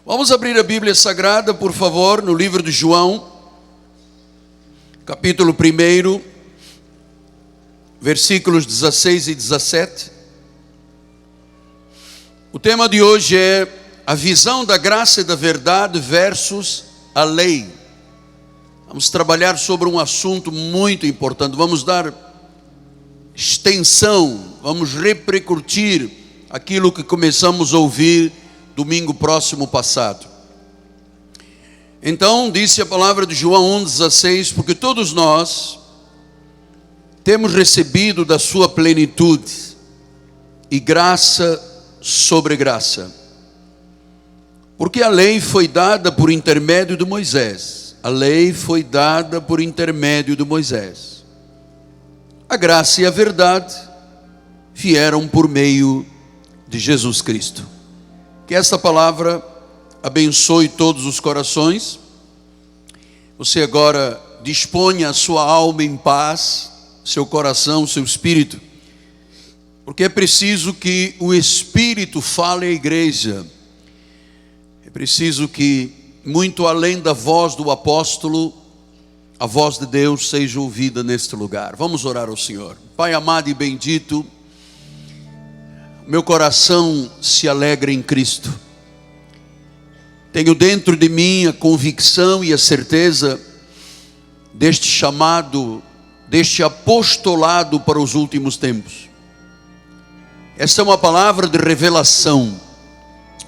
Vamos abrir a Bíblia Sagrada, por favor, no livro de João, capítulo 1, versículos 16 e 17. O tema de hoje é a visão da graça e da verdade versus a lei. Vamos trabalhar sobre um assunto muito importante. Vamos dar extensão, vamos repercutir aquilo que começamos a ouvir domingo próximo passado. Então, disse a palavra de João 1,16, porque todos nós temos recebido da sua plenitude e graça sobre graça. Porque a lei foi dada por intermédio de Moisés. A lei foi dada por intermédio de Moisés. A graça e a verdade vieram por meio de Jesus Cristo. Que esta palavra abençoe todos os corações. Você agora disponha a sua alma em paz, seu coração, seu espírito, porque é preciso que o Espírito fale à igreja. É preciso que, muito além da voz do apóstolo, a voz de Deus seja ouvida neste lugar. Vamos orar ao Senhor. Pai amado e bendito, meu coração se alegra em Cristo. Tenho dentro de mim a convicção e a certeza deste chamado, deste apostolado para os últimos tempos. Esta é uma palavra de revelação.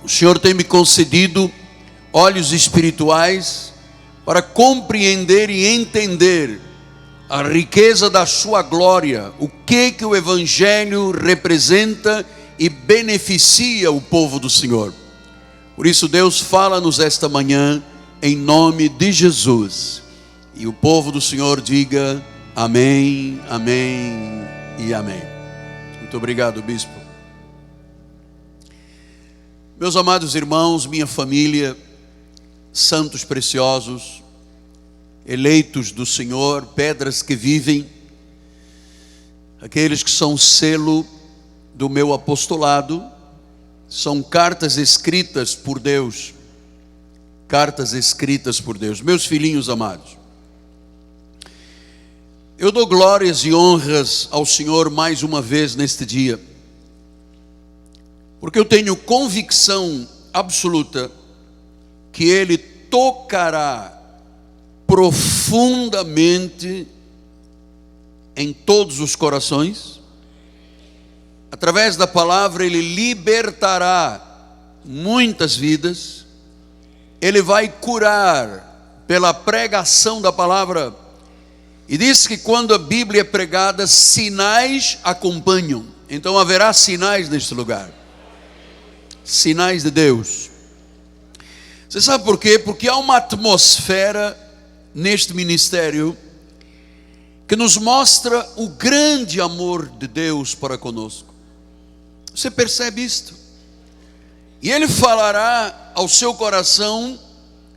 O Senhor tem me concedido olhos espirituais para compreender e entender a riqueza da sua glória, o que o Evangelho representa e beneficia o povo do Senhor. Por isso Deus fala-nos esta manhã em nome de Jesus. E o povo do Senhor diga amém, amém e amém. Muito obrigado, bispo. Meus amados irmãos, minha família, santos preciosos, eleitos do Senhor, pedras que vivem, aqueles que são selo do meu apostolado, são cartas escritas por Deus, cartas escritas por Deus. Meus filhinhos amados, eu dou glórias e honras ao Senhor mais uma vez neste dia, porque eu tenho convicção absoluta que Ele tocará profundamente em todos os corações. Através da palavra Ele libertará muitas vidas. Ele vai curar pela pregação da palavra. E diz que quando a Bíblia é pregada, sinais acompanham. Então haverá sinais neste lugar. Sinais de Deus. Você sabe por quê? Porque há uma atmosfera neste ministério que nos mostra o grande amor de Deus para conosco. Você percebe isto? E Ele falará ao seu coração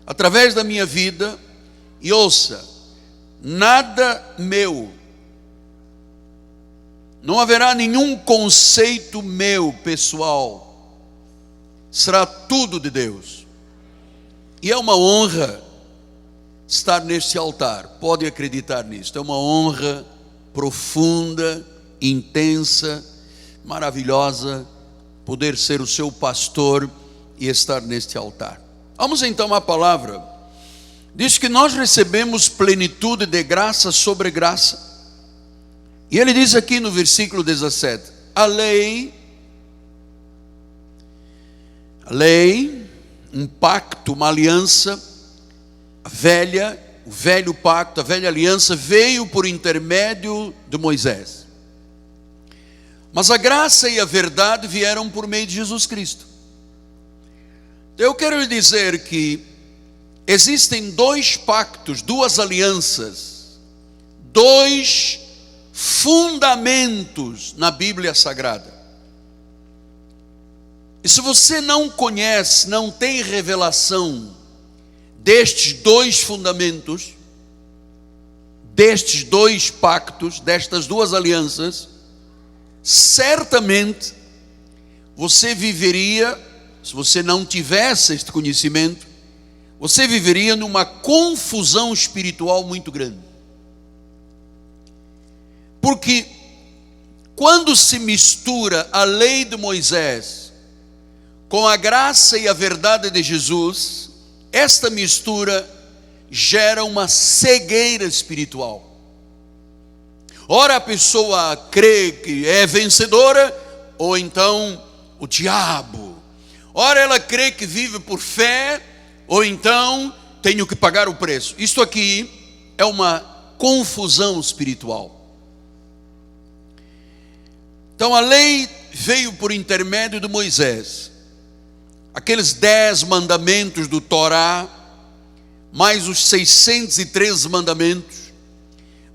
através da minha vida. E ouça, nada meu, não haverá nenhum conceito meu pessoal, será tudo de Deus. E é uma honra estar neste altar, pode acreditar nisto. É uma honra profunda, intensa, maravilhosa, poder ser o seu pastor e estar neste altar. Vamos então à palavra. Diz que nós recebemos plenitude de graça sobre graça. E ele diz aqui no versículo 17: a lei, um pacto, uma aliança, o velho pacto, a velha aliança veio por intermédio de Moisés. Mas a graça e a verdade vieram por meio de Jesus Cristo. Eu quero lhe dizer que existem dois pactos, duas alianças, dois fundamentos na Bíblia Sagrada. E se você não conhece, não tem revelação destes dois fundamentos, destes dois pactos, destas duas alianças, certamente você viveria se você não tivesse este conhecimento, você viveria numa confusão espiritual muito grande. Porque quando se mistura a lei de Moisés com a graça e a verdade de Jesus, esta mistura gera uma cegueira espiritual. Ora a pessoa crê que é vencedora, ou então o diabo. Ora ela crê que vive por fé, ou então tenho que pagar o preço. Isto aqui é uma confusão espiritual. Então a lei veio por intermédio de Moisés. Aqueles 10 mandamentos do Torá, mais os 613 mandamentos,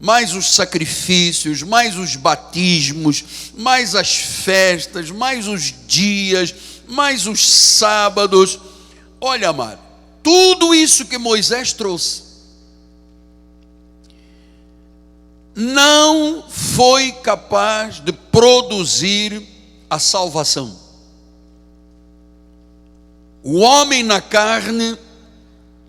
mais os sacrifícios, mais os batismos, mais as festas, mais os dias, mais os sábados. Olha, amado, tudo isso que Moisés trouxe não foi capaz de produzir a salvação. O homem na carne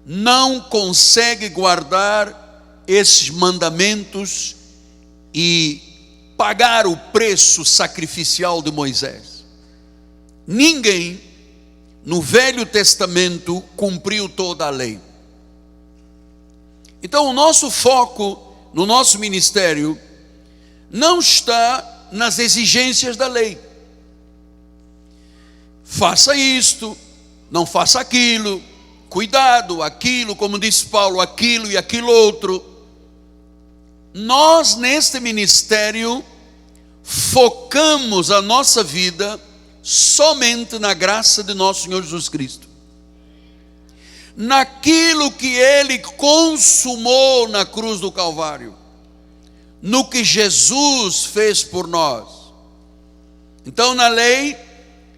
não consegue guardar esses mandamentos e pagar o preço sacrificial de Moisés. Ninguém no Velho Testamento cumpriu toda a lei. Então o nosso foco no nosso ministério não está nas exigências da lei. Faça isto, não faça aquilo, cuidado, aquilo, como disse Paulo, aquilo e aquilo outro. Nós neste ministério focamos a nossa vida somente na graça de nosso Senhor Jesus Cristo, naquilo que Ele consumou na cruz do Calvário, no que Jesus fez por nós. Então na lei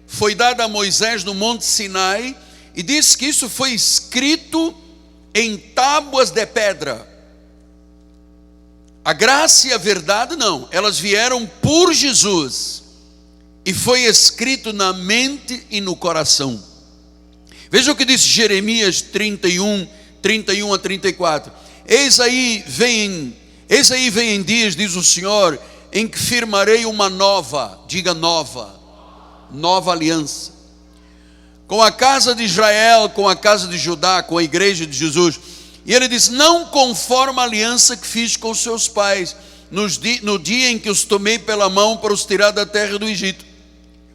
foi dada a Moisés no Monte Sinai, e diz que isso foi escrito em tábuas de pedra. A graça e a verdade não, elas vieram por Jesus, e foi escrito na mente e no coração. Veja o que diz Jeremias 31 a 34. Eis aí vem dias, diz o Senhor, em que firmarei uma nova, diga nova aliança, com a casa de Israel, com a casa de Judá, com a igreja de Jesus. E ele diz: não conforme a aliança que fiz com seus pais, no dia em que os tomei pela mão para os tirar da terra do Egito,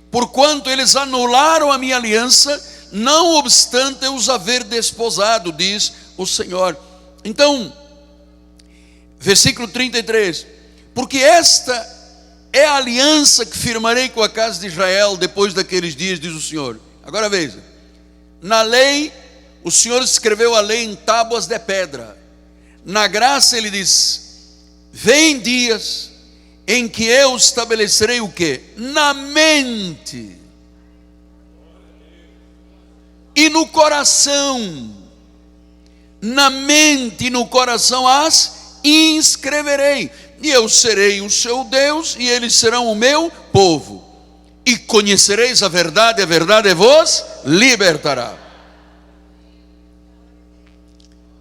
porquanto eles anularam a minha aliança, não obstante eu os haver desposado, diz o Senhor. Então, versículo 33, porque esta é a aliança que firmarei com a casa de Israel depois daqueles dias, diz o Senhor. Agora veja, na lei, o Senhor escreveu a lei em tábuas de pedra. Na graça ele diz: vem dias em que eu estabelecerei o quê? Na mente e no coração. Na mente e no coração as inscreverei, e eu serei o seu Deus, e eles serão o meu povo. E conhecereis a verdade vos libertará.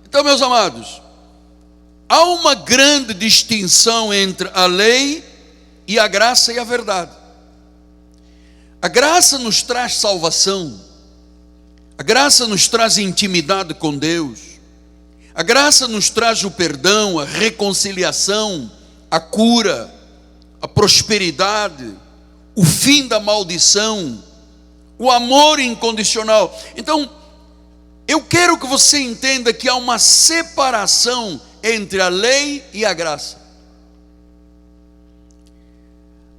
Então, meus amados, há uma grande distinção entre a lei e a graça e a verdade. A graça nos traz salvação, a graça nos traz intimidade com Deus, a graça nos traz o perdão, a reconciliação, a cura, a prosperidade, o fim da maldição, o amor incondicional. Então, eu quero que você entenda que há uma separação entre a lei e a graça.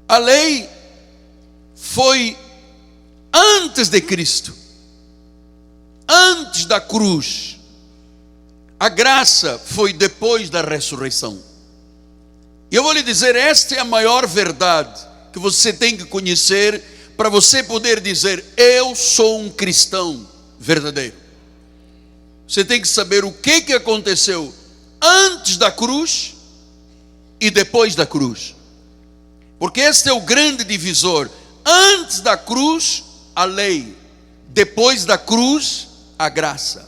A lei foi antes de Cristo, antes da cruz. A graça foi depois da ressurreição. E eu vou lhe dizer, esta é a maior verdade que você tem que conhecer para você poder dizer: eu sou um cristão verdadeiro. Você tem que saber o que aconteceu antes da cruz e depois da cruz, porque este é o grande divisor. Antes da cruz, a lei; depois da cruz, a graça.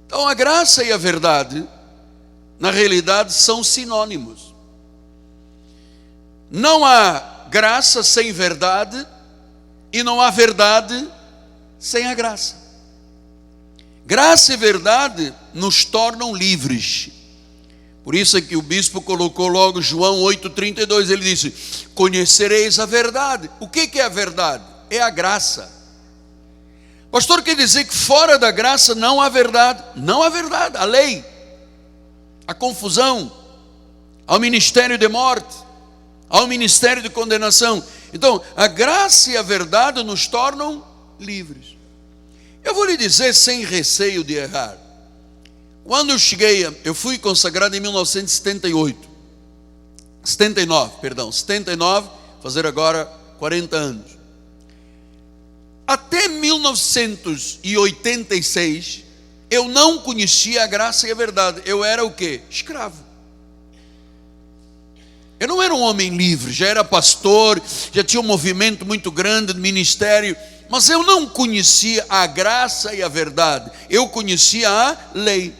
Então a graça e a verdade, na realidade, são sinônimos. Não há graça sem verdade, e não há verdade sem a graça. Graça e verdade nos tornam livres. Por isso é que o bispo colocou logo João 8,32, ele disse: conhecereis a verdade. O que é a verdade? É a graça. Pastor, quer dizer que fora da graça não há verdade? Não há verdade, a lei, a confusão, ao ministério de morte, ao ministério de condenação. Então, a graça e a verdade nos tornam livres. Eu vou lhe dizer sem receio de errar. Quando eu fui consagrado em 79, fazer agora 40 anos. Até 1986, eu não conhecia a graça e a verdade. Eu era o quê? Escravo. Eu não era um homem livre, já era pastor, já tinha um movimento muito grande de ministério, mas eu não conhecia a graça e a verdade. Eu conhecia a lei.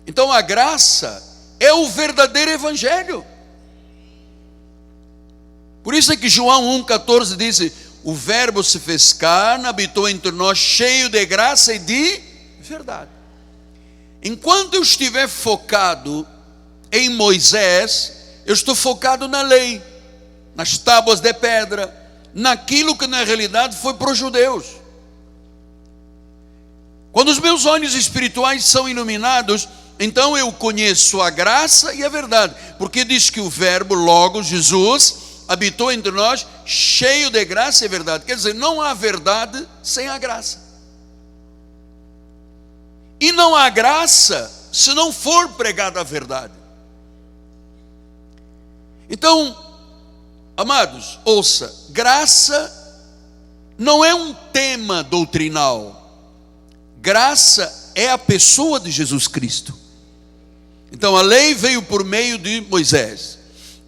Então a graça é o verdadeiro evangelho. Por isso é que João 1,14 diz: o verbo se fez carne, habitou entre nós, cheio de graça e de verdade. Enquanto eu estiver focado em Moisés, eu estou focado na lei, nas tábuas de pedra, naquilo que na realidade foi para os judeus. Quando os meus olhos espirituais são iluminados, então eu conheço a graça e a verdade, porque diz que o verbo, logo, Jesus, habitou entre nós, cheio de graça e verdade. Quer dizer, não há verdade sem a graça. E não há graça se não for pregada a verdade. Então, amados, ouça, graça não é um tema doutrinal. Graça é a pessoa de Jesus Cristo. Então a lei veio por meio de Moisés.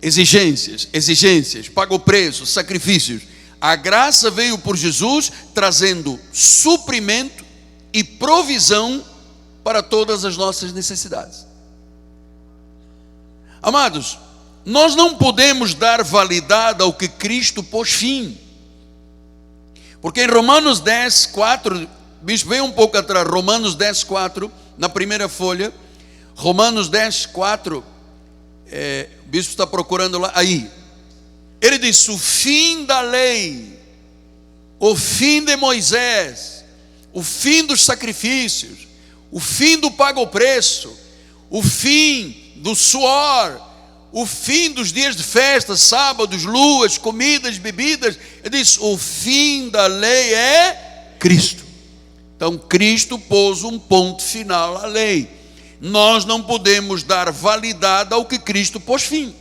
Exigências, pagou preço, sacrifícios. A graça veio por Jesus, trazendo suprimento e provisão para todas as nossas necessidades. Amados, nós não podemos dar validade ao que Cristo pôs fim. Porque em Romanos 10,4, bispo, vem um pouco atrás, Romanos 10,4, na primeira folha, Romanos 10,4, o bispo está procurando lá, aí, ele diz: o fim da lei, o fim de Moisés, o fim dos sacrifícios, o fim do pago preço, o fim do suor, o fim dos dias de festa, sábados, luas, comidas, bebidas. Ele diz: o fim da lei é Cristo. Então Cristo pôs um ponto final à lei. Nós não podemos dar validade ao que Cristo pôs fim.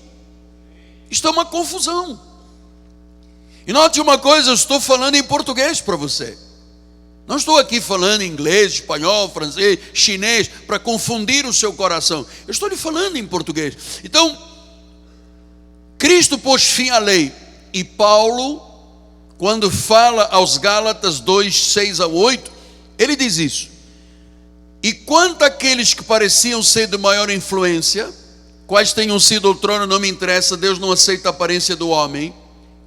Isto é uma confusão. E note uma coisa, eu estou falando em português para você. Não estou aqui falando em inglês, espanhol, francês, chinês, para confundir o seu coração. Eu estou lhe falando em português. Então, Cristo pôs fim à lei. E Paulo, quando fala aos Gálatas 2:6-8, ele diz isso. E quanto àqueles que pareciam ser de maior influência, quais tenham sido outrora, não me interessa, Deus não aceita a aparência do homem.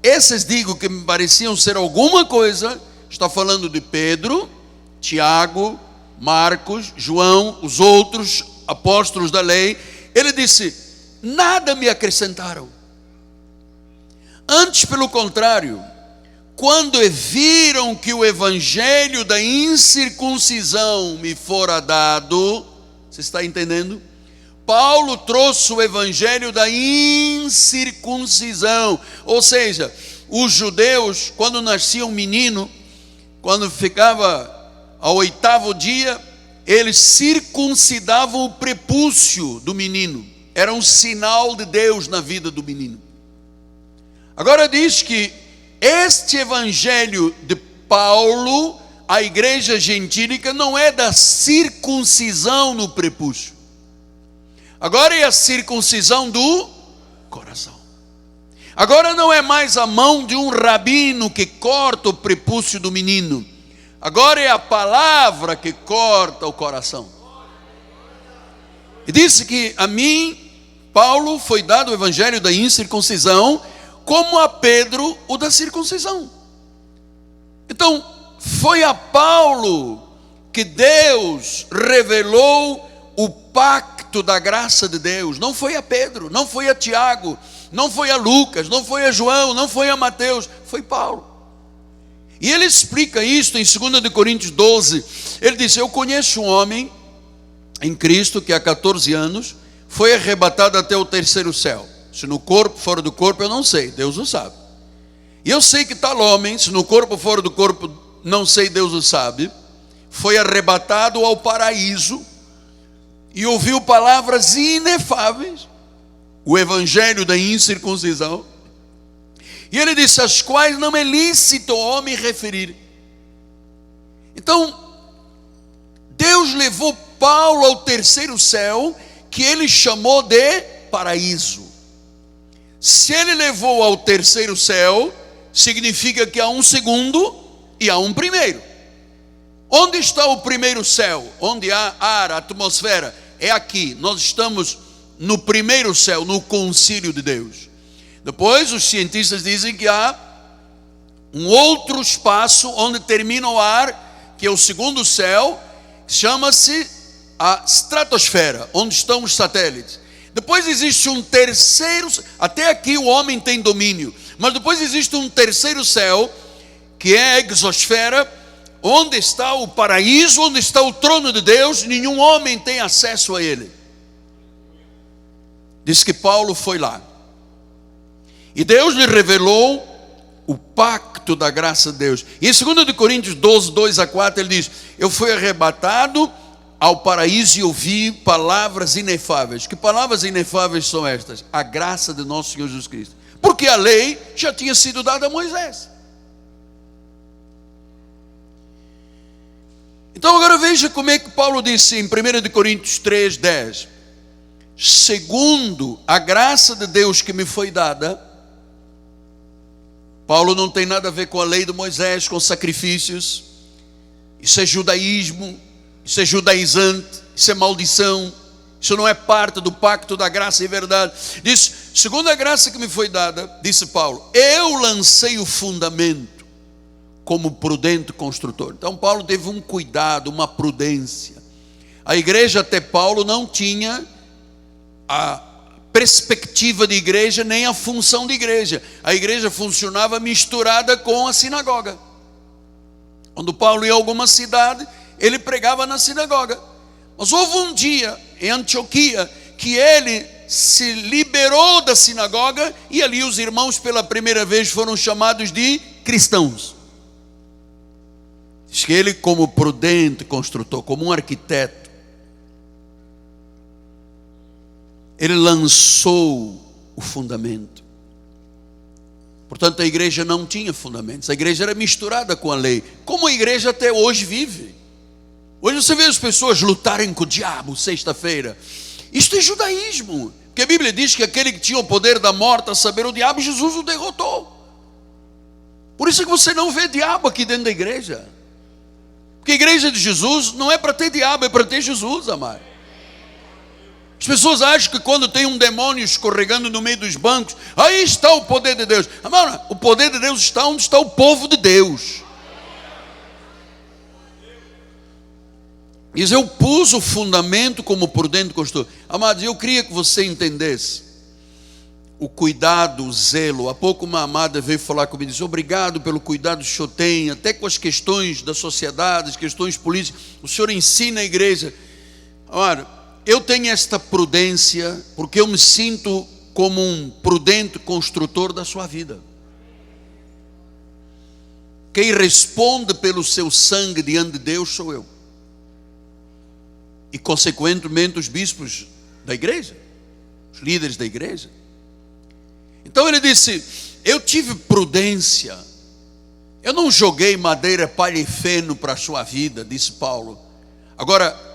Esses digo que me pareciam ser alguma coisa. Está falando de Pedro, Tiago, Marcos, João, os outros apóstolos da lei. Ele disse: nada me acrescentaram. Antes, pelo contrário, quando viram que o evangelho da incircuncisão me fora dado, você está entendendo? Paulo trouxe o evangelho da incircuncisão, ou seja, os judeus, quando nascia um menino, quando ficava ao 8º dia, eles circuncidavam o prepúcio do menino. Era um sinal de Deus na vida do menino. Agora diz que este evangelho de Paulo, a igreja gentílica, não é da circuncisão no prepúcio. Agora é a circuncisão do coração. Agora não é mais a mão de um rabino que corta o prepúcio do menino. Agora é a palavra que corta o coração. E disse que a mim, Paulo, foi dado o evangelho da incircuncisão, como a Pedro o da circuncisão. Então, foi a Paulo que Deus revelou o pacto da graça de Deus. Não foi a Pedro, não foi a Tiago, não foi a Lucas, não foi a João, não foi a Mateus, foi Paulo. E ele explica isso em 2 Coríntios 12. Ele disse: eu conheço um homem em Cristo que há 14 anos foi arrebatado até o terceiro céu. Se no corpo, fora do corpo, eu não sei, Deus o sabe. E eu sei que tal homem, se no corpo, fora do corpo, não sei, Deus o sabe, foi arrebatado ao paraíso e ouviu palavras inefáveis, o evangelho da incircuncisão. E ele disse: as quais não é lícito ao homem referir. Então, Deus levou Paulo ao terceiro céu, que ele chamou de paraíso. Se ele levou ao terceiro céu, significa que há um segundo e há um primeiro. Onde está o primeiro céu? Onde há ar, atmosfera? É aqui. Nós estamos no primeiro céu, no concílio de Deus. Depois os cientistas dizem que há um outro espaço onde termina o ar, que é o segundo céu, chama-se a estratosfera, onde estão os satélites. Depois existe um terceiro, até aqui o homem tem domínio, mas depois existe um terceiro céu, que é a exosfera, onde está o paraíso, onde está o trono de Deus. Nenhum homem tem acesso a ele. Diz que Paulo foi lá, e Deus lhe revelou o pacto da graça de Deus. E em 2 Coríntios 12, 2 a 4, ele diz: eu fui arrebatado ao paraíso e ouvi palavras inefáveis. Que palavras inefáveis são estas? A graça de nosso Senhor Jesus Cristo. Porque a lei já tinha sido dada a Moisés. Então agora veja como é que Paulo disse em 1 Coríntios 3, 10. Segundo a graça de Deus que me foi dada. Paulo não tem nada a ver com a lei de Moisés, com sacrifícios. Isso é judaísmo, isso é judaizante, isso é maldição. Isso não é parte do pacto da graça e verdade. Diz: segundo a graça que me foi dada, disse Paulo, eu lancei o fundamento como prudente construtor. Então Paulo teve um cuidado, uma prudência. A igreja até Paulo não tinha a perspectiva de igreja, nem a função de igreja. A igreja funcionava misturada com a sinagoga. Quando Paulo ia a alguma cidade, ele pregava na sinagoga. Mas houve um dia em Antioquia que ele se liberou da sinagoga, e ali os irmãos pela primeira vez foram chamados de cristãos. Diz que ele, como prudente construtor, como um arquiteto, ele lançou o fundamento. Portanto, a igreja não tinha fundamentos. A igreja era misturada com a lei, como a igreja até hoje vive. Hoje você vê as pessoas lutarem com o diabo sexta-feira. Isto é judaísmo. Porque a Bíblia diz que aquele que tinha o poder da morte, a saber, o diabo, Jesus o derrotou. Por isso é que você não vê diabo aqui dentro da igreja. Porque a igreja de Jesus não é para ter diabo, é para ter Jesus, amado. As pessoas acham que quando tem um demônio escorregando no meio dos bancos, aí está o poder de Deus. Amado, o poder de Deus está onde está o povo de Deus. Diz: eu pus o fundamento como prudente construtor. Amados, eu queria que você entendesse o cuidado, o zelo. Há pouco uma amada veio falar comigo e disse: obrigado pelo cuidado que o senhor tem, até com as questões da sociedade, as questões políticas. O senhor ensina a igreja. Amado, eu tenho esta prudência porque eu me sinto como um prudente construtor da sua vida. Quem responde pelo seu sangue diante de Deus sou eu. E consequentemente os bispos da igreja, os líderes da igreja. Então ele disse: eu tive prudência, eu não joguei madeira, palha e feno para a sua vida, disse Paulo. Agora,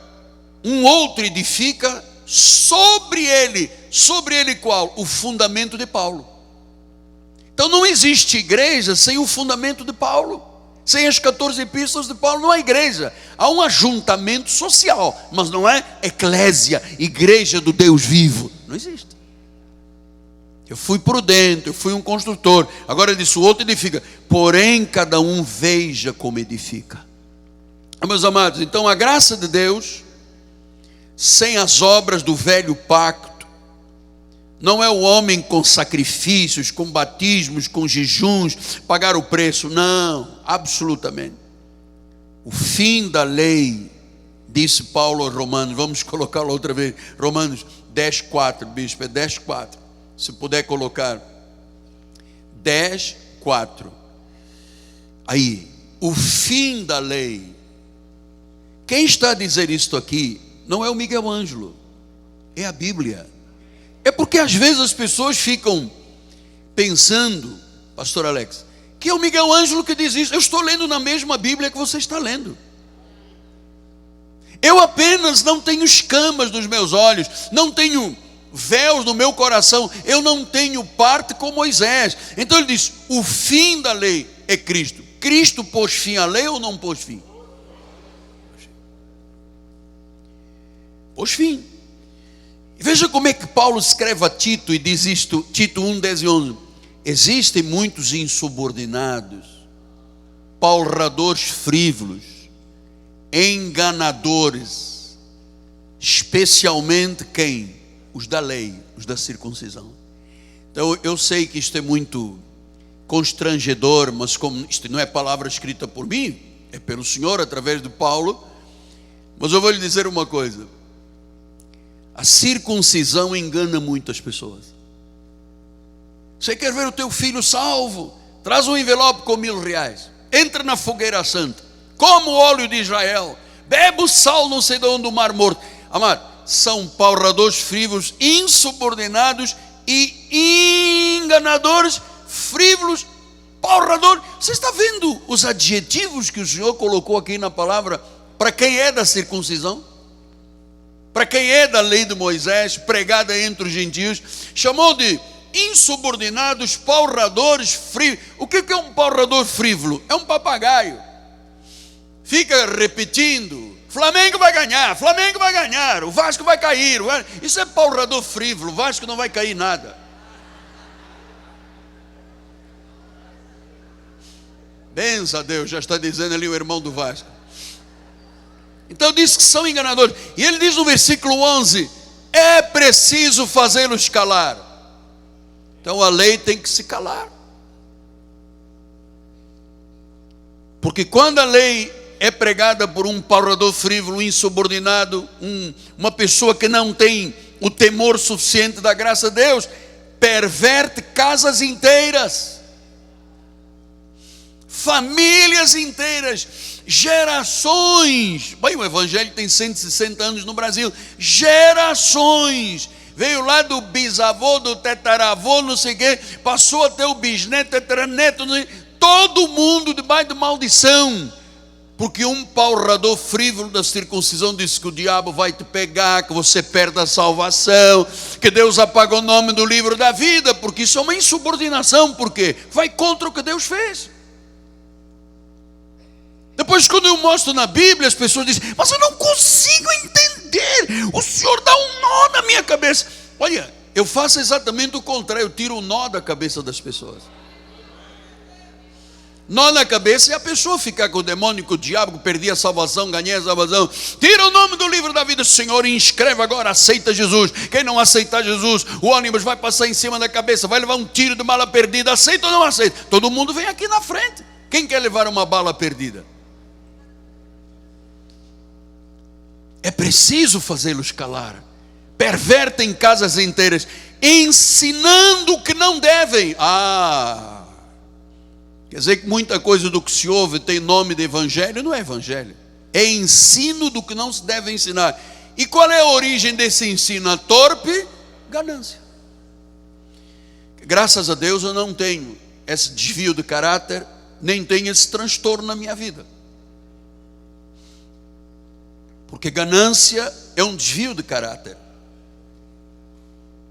um outro edifica sobre ele qual? O fundamento de Paulo. Então não existe igreja sem o fundamento de Paulo. Sem as 14 epístolas de Paulo não há igreja. Há um ajuntamento social, mas não é eclésia, igreja do Deus vivo. Não existe. Eu fui prudente, eu fui um construtor. Agora ele disse, o outro edifica. Porém, cada um veja como edifica. Meus amados, então a graça de Deus, sem as obras do velho pacto, não é o homem com sacrifícios, com batismos, com jejuns, pagar o preço. Não, absolutamente. O fim da lei, disse Paulo aos Romanos, vamos colocá-lo outra vez, Romanos 10:4, bispo, é 10:4. Se puder colocar 10:4. Aí, o fim da lei. Quem está a dizer isto aqui não é o Miguel Ângelo, é a Bíblia. É porque às vezes as pessoas ficam pensando, pastor Alex, que é o Miguel Ângelo que diz isso. Eu estou lendo na mesma Bíblia que você está lendo. Eu apenas não tenho escamas nos meus olhos, não tenho véus no meu coração, eu não tenho parte com Moisés. Então ele diz, o fim da lei é Cristo. Cristo pôs fim à lei ou não pôs fim? Pôs fim. Veja como é que Paulo escreve a Tito e diz isto, Tito 1:10 e 11. Existem muitos insubordinados, palradores frívolos, enganadores, especialmente quem? Os da lei, os da circuncisão. Então eu sei que isto é muito constrangedor, mas como isto não é palavra escrita por mim, é pelo Senhor através de Paulo. Mas eu vou lhe dizer uma coisa: a circuncisão engana muitas pessoas. Você quer ver o teu filho salvo? Traz um envelope com R$1.000. Entra na fogueira santa. Como o óleo de Israel. Bebe o sal não sei de onde do mar morto. Amado, são palradores frívolos, insubordinados e enganadores, frívolos, palradores. Você está vendo os adjetivos que o Senhor colocou aqui na palavra para quem é da circuncisão? Para quem é da lei de Moisés, pregada entre os gentios, chamou de insubordinados, palradores, frívolos. O que é um palrador frívolo? É um papagaio. Fica repetindo, Flamengo vai ganhar, Flamengo vai ganhar, o Vasco vai cair. Isso é palrador frívolo, o Vasco não vai cair nada. Bença a Deus, já está dizendo ali o irmão do Vasco. Então diz que são enganadores. E ele diz no versículo 11, é preciso fazê-los calar. Então a lei tem que se calar. Porque quando a lei é pregada por um palrador frívolo, insubordinado, uma pessoa que não tem o temor suficiente da graça de Deus, perverte casas inteiras, famílias inteiras, gerações. Bem, o evangelho tem 160 anos no Brasil. Gerações. Veio lá do bisavô, do tetaravô, não sei o quê, passou até o bisneto, tetaraneto, todo mundo debaixo de maldição. Porque um palrador frívolo da circuncisão disse que o diabo vai te pegar, que você perde a salvação, que Deus apaga o nome do livro da vida, porque isso é uma insubordinação. Por quê? Vai contra o que Deus fez. Depois, quando eu mostro na Bíblia, as pessoas dizem, mas eu não consigo entender, o Senhor dá um nó na minha cabeça. Olha, eu faço exatamente o contrário, eu tiro o nó da cabeça das pessoas. Nó na cabeça é a pessoa ficar com o demônio, com o diabo, perdi a salvação, ganhei a salvação. Tira o nome do livro da vida, Senhor, e inscreve agora, aceita Jesus. Quem não aceitar Jesus, o ônibus vai passar em cima da cabeça, vai levar um tiro de bala perdida. Aceita ou não aceita? Todo mundo vem aqui na frente. Quem quer levar uma bala perdida? É preciso fazê-los calar. Pervertem casas inteiras, ensinando o que não devem. Quer dizer que muita coisa do que se ouve tem nome de evangelho? Não é evangelho, é ensino do que não se deve ensinar. E qual é a origem desse ensino? A torpe ganância. Graças a Deus eu não tenho esse desvio de caráter, nem tenho esse transtorno na minha vida. Porque ganância é um desvio de caráter,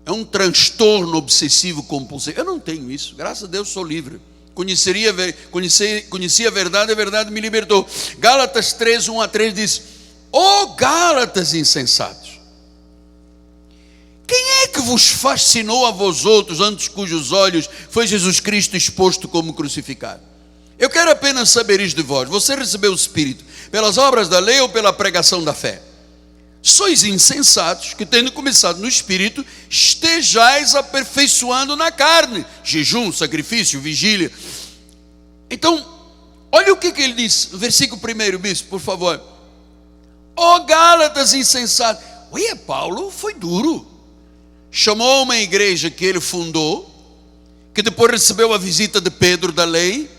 é um transtorno obsessivo compulsivo. Eu não tenho isso, graças a Deus sou livre. Conheci a verdade me libertou. Gálatas 3, 1-3 diz: ó Gálatas insensatos, quem é que vos fascinou a vós outros, antes cujos olhos foi Jesus Cristo exposto como crucificado? Eu quero apenas saber isto de vós: você recebeu o Espírito pelas obras da lei ou pela pregação da fé? Sois insensatos, que tendo começado no Espírito, estejais aperfeiçoando na carne. Jejum, sacrifício, vigília. Então, olha o que ele diz, no versículo 1, bispo, por favor. Ó Gálatas insensatos. Ué, Paulo foi duro. Chamou uma igreja que ele fundou, que depois recebeu a visita de Pedro da lei,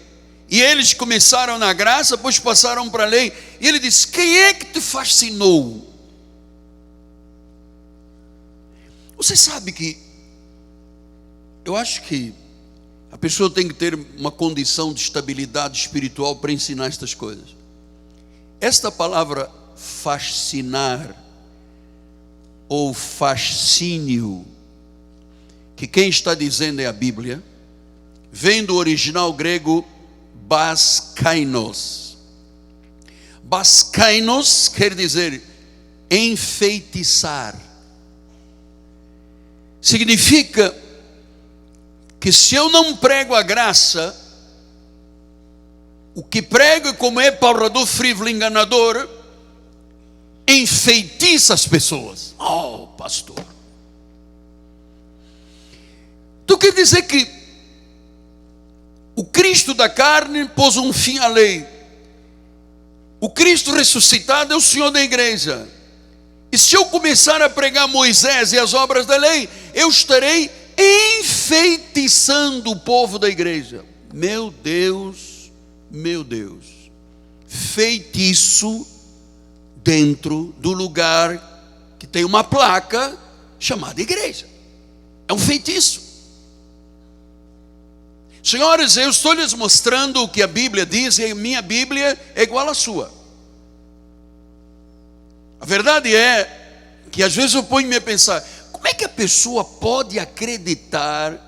e eles começaram na graça, depois passaram para a lei, e ele disse: quem é que te fascinou? Você sabe que eu acho que a pessoa tem que ter uma condição de estabilidade espiritual para ensinar estas coisas. Esta palavra fascinar ou fascínio, que quem está dizendo é a Bíblia, vem do original grego baskainos. Baskainos quer dizer enfeitiçar. Significa que se eu não prego a graça, o que prego, como é palrador, frívolo, enganador, enfeitiça as pessoas. Oh, pastor. Então quer dizer que o Cristo da carne pôs um fim à lei. O Cristo ressuscitado é o Senhor da igreja. E se eu começar a pregar Moisés e as obras da lei, eu estarei enfeitiçando o povo da igreja. Meu Deus, feitiço dentro do lugar que tem uma placa chamada igreja. É um feitiço. Senhores, eu estou lhes mostrando o que a Bíblia diz, e a minha Bíblia é igual à sua. A verdade é que às vezes eu ponho-me a pensar: como é que a pessoa pode acreditar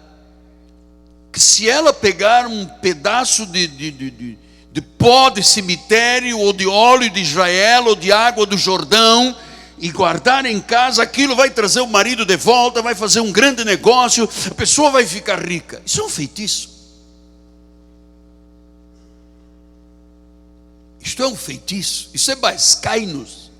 que se ela pegar um pedaço de pó de cemitério, ou de óleo de Israel, ou de água do Jordão, e guardar em casa, aquilo vai trazer o marido de volta, vai fazer um grande negócio, a pessoa vai ficar rica? Isso é um feitiço. Isto é um feitiço, isso é baskainos.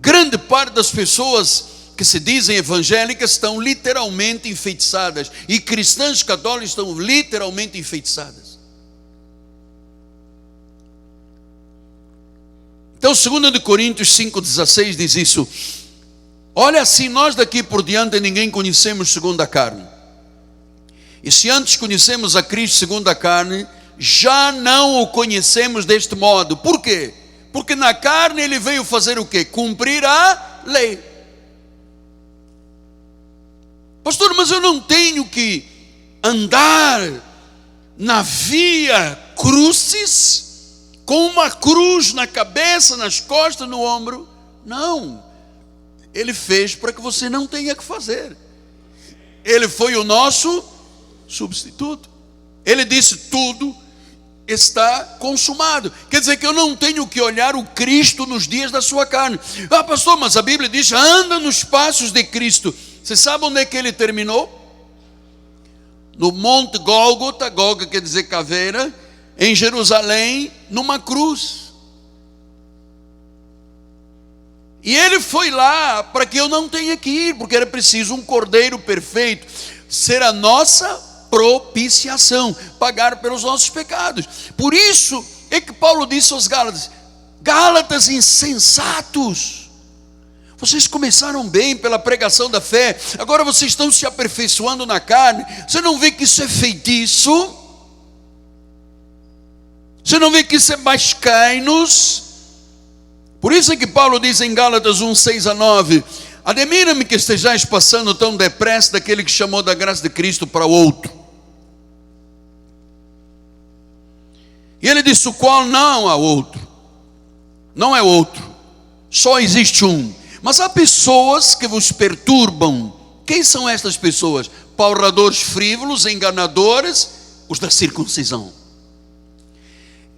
Grande parte das pessoas que se dizem evangélicas estão literalmente enfeitiçadas, e cristãs católicos estão literalmente enfeitiçadas. Então 2 Coríntios 5,16 diz isso: olha, assim nós daqui por diante ninguém conhecemos segundo a carne, e se antes conhecemos a Cristo segundo a carne, já não o conhecemos deste modo. Por quê? Porque na carne ele veio fazer o quê? Cumprir a lei. Pastor, mas eu não tenho que andar na via crucis, com uma cruz na cabeça, nas costas, no ombro? Não. Ele fez para que você não tenha que fazer. Ele foi o nosso substituto. Ele disse: tudo está consumado. Quer dizer que eu não tenho que olhar o Cristo nos dias da sua carne. Ah, pastor, mas a Bíblia diz: anda nos passos de Cristo. Você sabe onde é que ele terminou? No Monte Gólgota, Gólgota quer dizer caveira, em Jerusalém, numa cruz. E ele foi lá para que eu não tenha que ir, porque era preciso um cordeiro perfeito, ser a nossa propiciação, pagar pelos nossos pecados. Por isso é que Paulo disse aos Gálatas: Gálatas insensatos, vocês começaram bem pela pregação da fé, agora vocês estão se aperfeiçoando na carne. Você não vê que isso é feitiço? Você não vê que isso é baskainos? Por isso é que Paulo diz em Gálatas 1, 6-9: admira-me que estejais passando tão depressa daquele que chamou da graça de Cristo para outro. E ele disse: o qual não há outro. Não é outro, só existe um. Mas há pessoas que vos perturbam. Quem são estas pessoas? Palradores frívolos, enganadores, os da circuncisão.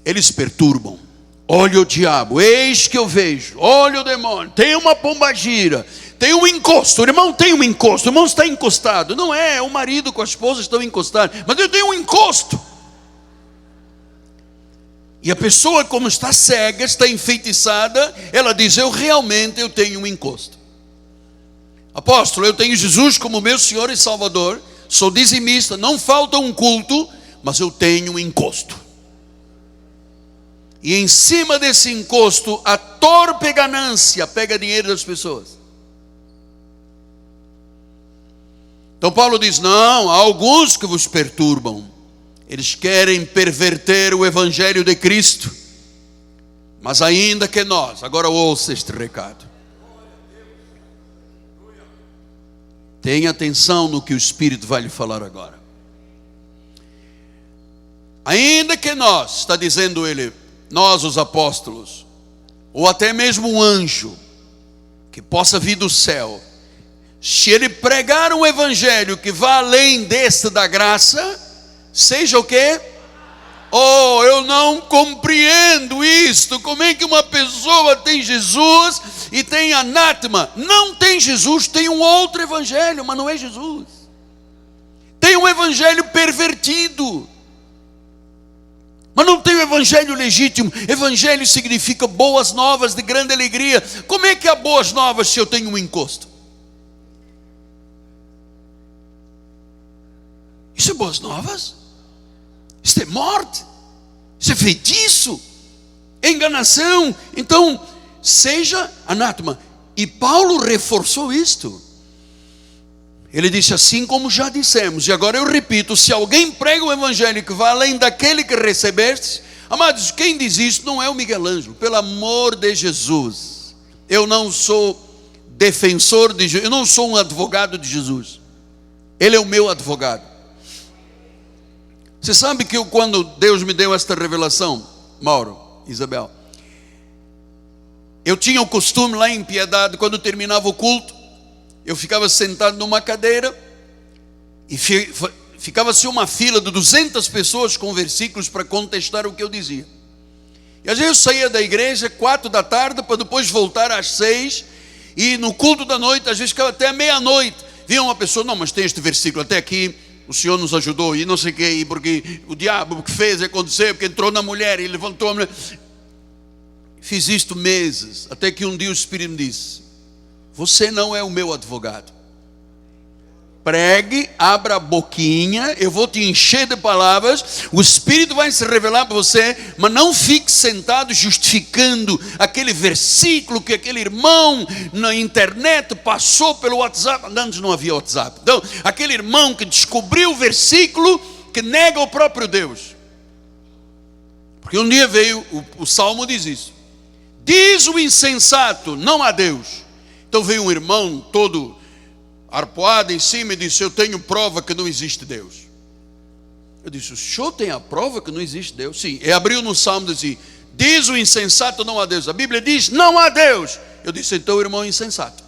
Eles perturbam. Olha o diabo, eis que eu vejo. Olha o demônio, tem uma pombagira, tem um encosto. O irmão tem um encosto, o irmão está encostado. Não é o marido com a esposa estão encostados, mas eu tenho um encosto. E a pessoa, como está cega, está enfeitiçada, ela diz, eu tenho um encosto. Apóstolo, eu tenho Jesus como meu Senhor e Salvador, sou dizimista, não falta um culto, mas eu tenho um encosto. E em cima desse encosto, a torpe ganância pega dinheiro das pessoas. Então Paulo diz, não, há alguns que vos perturbam. Eles querem perverter o Evangelho de Cristo. Mas ainda que nós, agora ouça este recado. Tenha atenção no que o Espírito vai lhe falar agora. Ainda que nós, está dizendo ele, nós os apóstolos, ou até mesmo um anjo, que possa vir do céu, se ele pregar um evangelho que vá além deste da graça, seja o quê? Oh, eu não compreendo isto. Como é que uma pessoa tem Jesus e tem anátema? Não tem Jesus, tem um outro evangelho, mas não é Jesus. Tem um evangelho pervertido, mas não tem o evangelho legítimo. Evangelho significa boas novas de grande alegria. Como é que há boas novas se eu tenho um encosto? Isso é boas novas? Isso é morte? Isso é feitiço? É enganação? Então, seja anátema. E Paulo reforçou isto. Ele disse, assim como já dissemos, e agora eu repito, se alguém prega o evangelho que vai além daquele que recebeste, amados, quem diz isso não é o Miguel Ângelo, pelo amor de Jesus. Eu não sou defensor de Jesus, eu não sou um advogado de Jesus. Ele é o meu advogado. Você sabe que quando Deus me deu esta revelação, Mauro, Isabel, eu tinha o costume lá em Piedade, quando terminava o culto, eu ficava sentado numa cadeira e ficava-se uma fila de 200 pessoas com versículos para contestar o que eu dizia. E às vezes eu saía da igreja 4 da tarde para depois voltar às 6, e no culto da noite, às vezes ficava até meia-noite. Vinha uma pessoa, não, mas tem este versículo até aqui, o Senhor nos ajudou, e não sei o que, e porque o diabo que fez acontecer, porque entrou na mulher e levantou a mulher. Fiz isto meses, até que um dia o Espírito me disse, você não é o meu advogado. Pregue, abra a boquinha, eu vou te encher de palavras, o Espírito vai se revelar para você, mas não fique sentado justificando aquele versículo que aquele irmão na internet passou pelo WhatsApp. Antes não havia WhatsApp. Então, aquele irmão que descobriu o versículo que nega o próprio Deus. Porque um dia veio, o Salmo diz isso. Diz o insensato, não há Deus. Então veio um irmão todo arpoado em cima e disse, eu tenho prova que não existe Deus. Eu disse, o senhor tem a prova que não existe Deus? Sim. E abriu no Salmo e disse, diz o insensato, não há Deus. A Bíblia diz, não há Deus. Eu disse, então o irmão é insensato.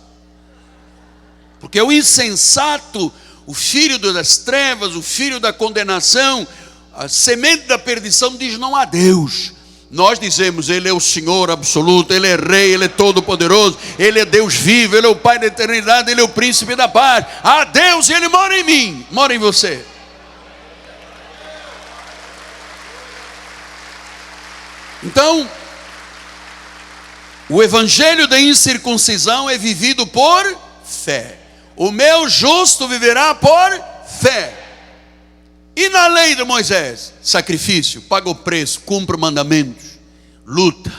Porque o insensato, o filho das trevas, o filho da condenação, a semente da perdição diz, não há Deus. Nós dizemos, Ele é o Senhor absoluto, Ele é Rei, Ele é todo-poderoso, Ele é Deus vivo, Ele é o Pai da eternidade, Ele é o príncipe da paz. Há Deus e Ele mora em mim, mora em você. Então, o evangelho da incircuncisão é vivido por fé. O meu justo viverá por fé. E na lei de Moisés, sacrifício, paga o preço, cumpre mandamentos, luta,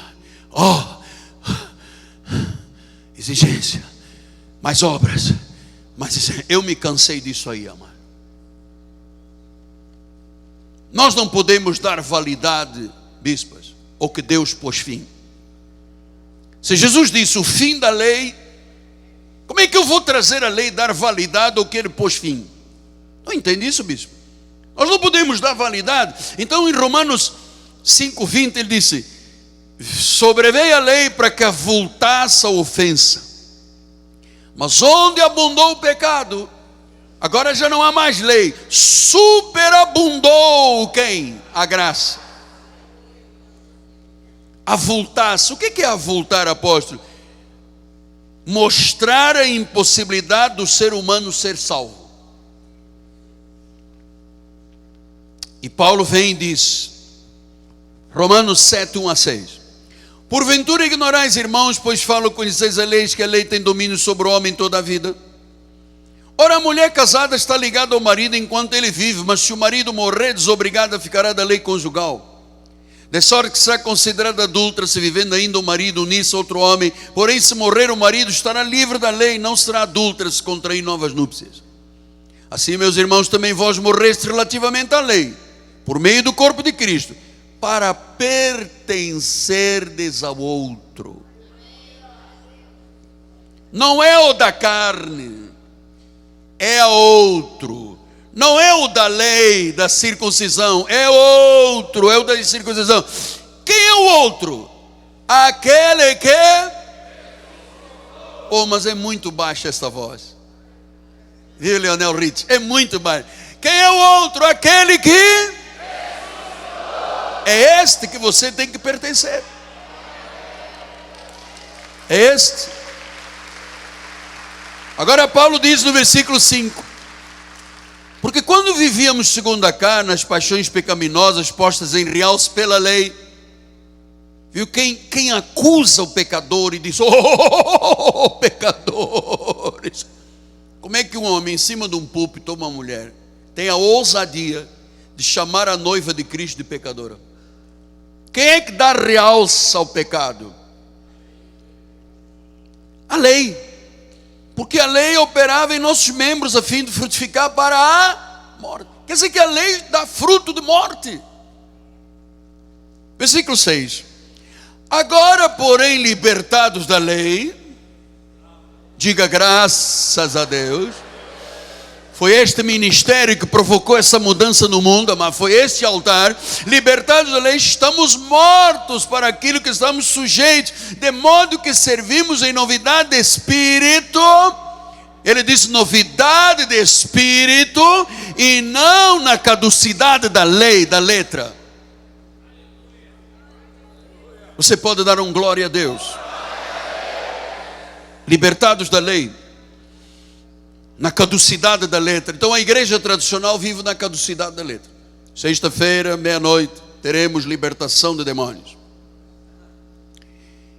exigência, mais obras, mais exigência. Eu me cansei disso aí, amado. Nós não podemos dar validade, bispas, ao que Deus pôs fim. Se Jesus disse o fim da lei, como é que eu vou trazer a lei e dar validade ao que Ele pôs fim? Não entende isso, bispo? Nós não podemos dar validade. Então em Romanos 5:20 ele disse, sobreveio a lei para que avultasse a ofensa, mas onde abundou o pecado, Agora já não há mais lei. Superabundou quem? A graça. Avultar-se. O que é avultar, apóstolo? Mostrar a impossibilidade do ser humano ser salvo. E Paulo vem e diz, Romanos 7, 1 a 6. Porventura ignorais, irmãos, pois falo, conheceis a lei, que a lei tem domínio sobre o homem toda a vida. Ora, a mulher casada está ligada ao marido enquanto ele vive, mas se o marido morrer, desobrigada ficará da lei conjugal. De sorte que será considerada adúltera se vivendo ainda o marido unir-se a outro homem. Porém, se morrer o marido, estará livre da lei, não será adúltera se contrair novas núpcias. Assim, meus irmãos, também vós morrestes relativamente à lei, por meio do corpo de Cristo, para pertencerdes ao outro. Não é o da carne, é outro. Não é o da lei, da circuncisão, é outro, é o da circuncisão. Quem é o outro? Aquele que... Oh, mas é muito baixa esta voz. Viu, Leonel Rich? É muito baixo. Quem é o outro? Aquele que... É este que você tem que pertencer. É este. Agora Paulo diz no versículo 5: porque quando vivíamos segundo a carne, as paixões pecaminosas postas em realce pela lei, viu, quem acusa o pecador e diz, oh, pecadores. Como é que um homem em cima de um púlpito, uma mulher, tem a ousadia de chamar a noiva de Cristo de pecadora? Quem é que dá realce ao pecado? A lei. Porque a lei operava em nossos membros a fim de frutificar para a morte. Quer dizer que a lei dá fruto de morte. Versículo 6. Agora, porém, libertados da lei, diga graças a Deus. Foi este ministério que provocou essa mudança no mundo, mas foi este altar. Libertados da lei, estamos mortos para aquilo que estamos sujeitos, de modo que servimos em novidade de espírito. Ele diz novidade de espírito e não na caducidade da lei, da letra. Você pode dar um glória a Deus. Libertados da lei, na caducidade da letra. Então a igreja tradicional vive na caducidade da letra. Sexta-feira, meia-noite, teremos libertação de demônios.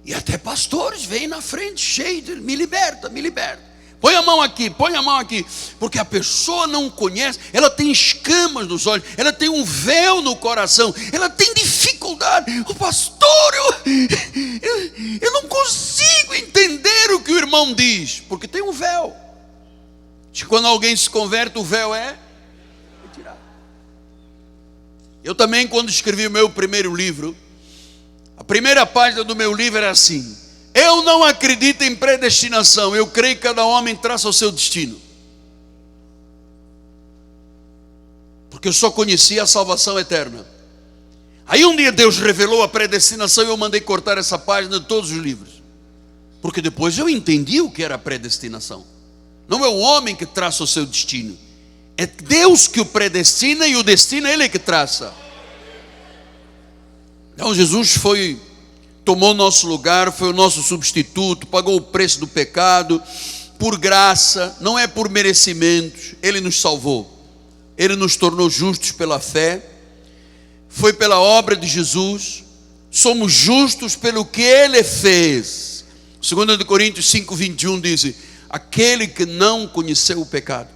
E até pastores vêm na frente, cheios de me liberta, me liberta. Põe a mão aqui, porque a pessoa não conhece, ela tem escamas nos olhos, ela tem um véu no coração, ela tem dificuldade. O pastor, eu não consigo entender o que o irmão diz, porque tem um véu. Quando alguém se converte, o véu é retirado. Eu também, quando escrevi o meu primeiro livro, a primeira página do meu livro era assim: eu não acredito em predestinação, eu creio que cada homem traça o seu destino. Porque eu só conhecia a salvação eterna. Aí um dia Deus revelou a predestinação e eu mandei cortar essa página de todos os livros. Porque depois eu entendi o que era a predestinação. Não é o homem que traça o seu destino, é Deus que o predestina e o destino é Ele que traça. Então Jesus tomou o nosso lugar, foi o nosso substituto, pagou o preço do pecado, por graça, não é por merecimentos. Ele nos salvou, Ele nos tornou justos pela fé, foi pela obra de Jesus, somos justos pelo que Ele fez. 2 Coríntios 5, 21 diz: aquele que não conheceu o pecado,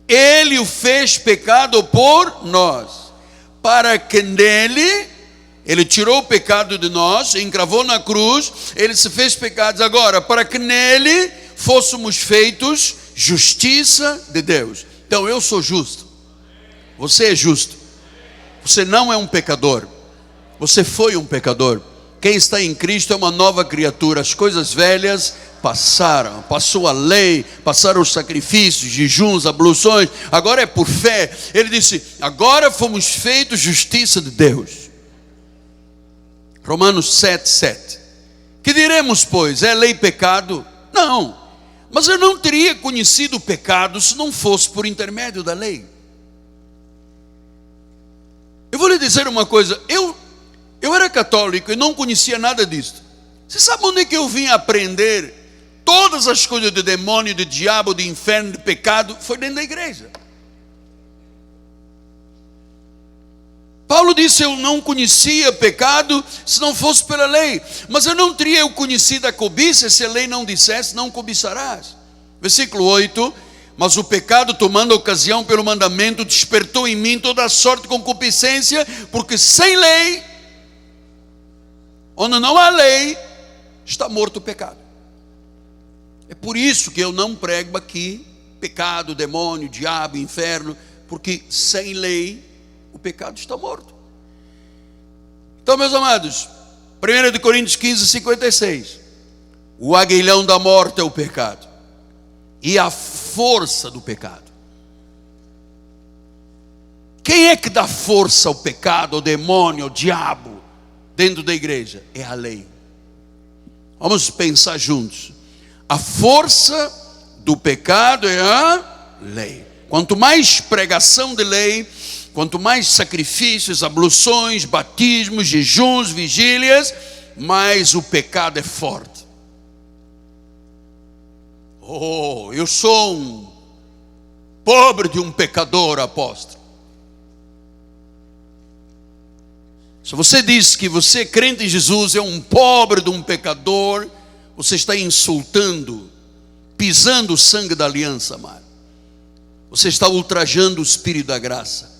Ele o fez pecado por nós, para que nele, Ele tirou o pecado de nós, encravou na cruz, Ele se fez pecados agora, para que nele fôssemos feitos justiça de Deus. Então eu sou justo, você é justo, você não é um pecador, você foi um pecador. Quem está em Cristo é uma nova criatura, as coisas velhas passaram, passou a lei, passaram os sacrifícios, jejuns, abluções, agora é por fé. Ele disse, agora fomos feitos justiça de Deus. Romanos 7, 7. Que diremos, pois? É lei pecado? Não, Mas eu não teria conhecido o pecado se não fosse por intermédio da lei. Eu vou lhe dizer uma coisa, eu era católico e não conhecia nada disso. Você sabe onde é que eu vim aprender todas as coisas de demônio, de diabo, de inferno, de pecado? Foi dentro da igreja. Paulo disse, eu não conhecia pecado se não fosse pela lei. Mas eu não teria conhecido a cobiça se a lei não dissesse, não cobiçarás. Versículo 8, mas o pecado, tomando ocasião pelo mandamento, despertou em mim toda a sorte de concupiscência, porque sem lei, onde não há lei, está morto o pecado. É por isso que eu não prego aqui pecado, demônio, diabo, inferno, porque sem lei o pecado está morto. Então, meus amados, 1 Coríntios 15, 56, o aguilhão da morte é o pecado, e a força do pecado. Quem é que dá força ao pecado, ao demônio, ao diabo, dentro da igreja? É a lei. Vamos pensar juntos. A força do pecado é a lei. Quanto mais pregação de lei, quanto mais sacrifícios, abluções, batismos, jejuns, vigílias, mais o pecado é forte. Oh, eu sou um pobre de um pecador, apóstolo. Se você diz que você, crente em Jesus, é um pobre de um pecador, você está insultando, pisando o sangue da aliança, amado. Você está ultrajando o Espírito da graça.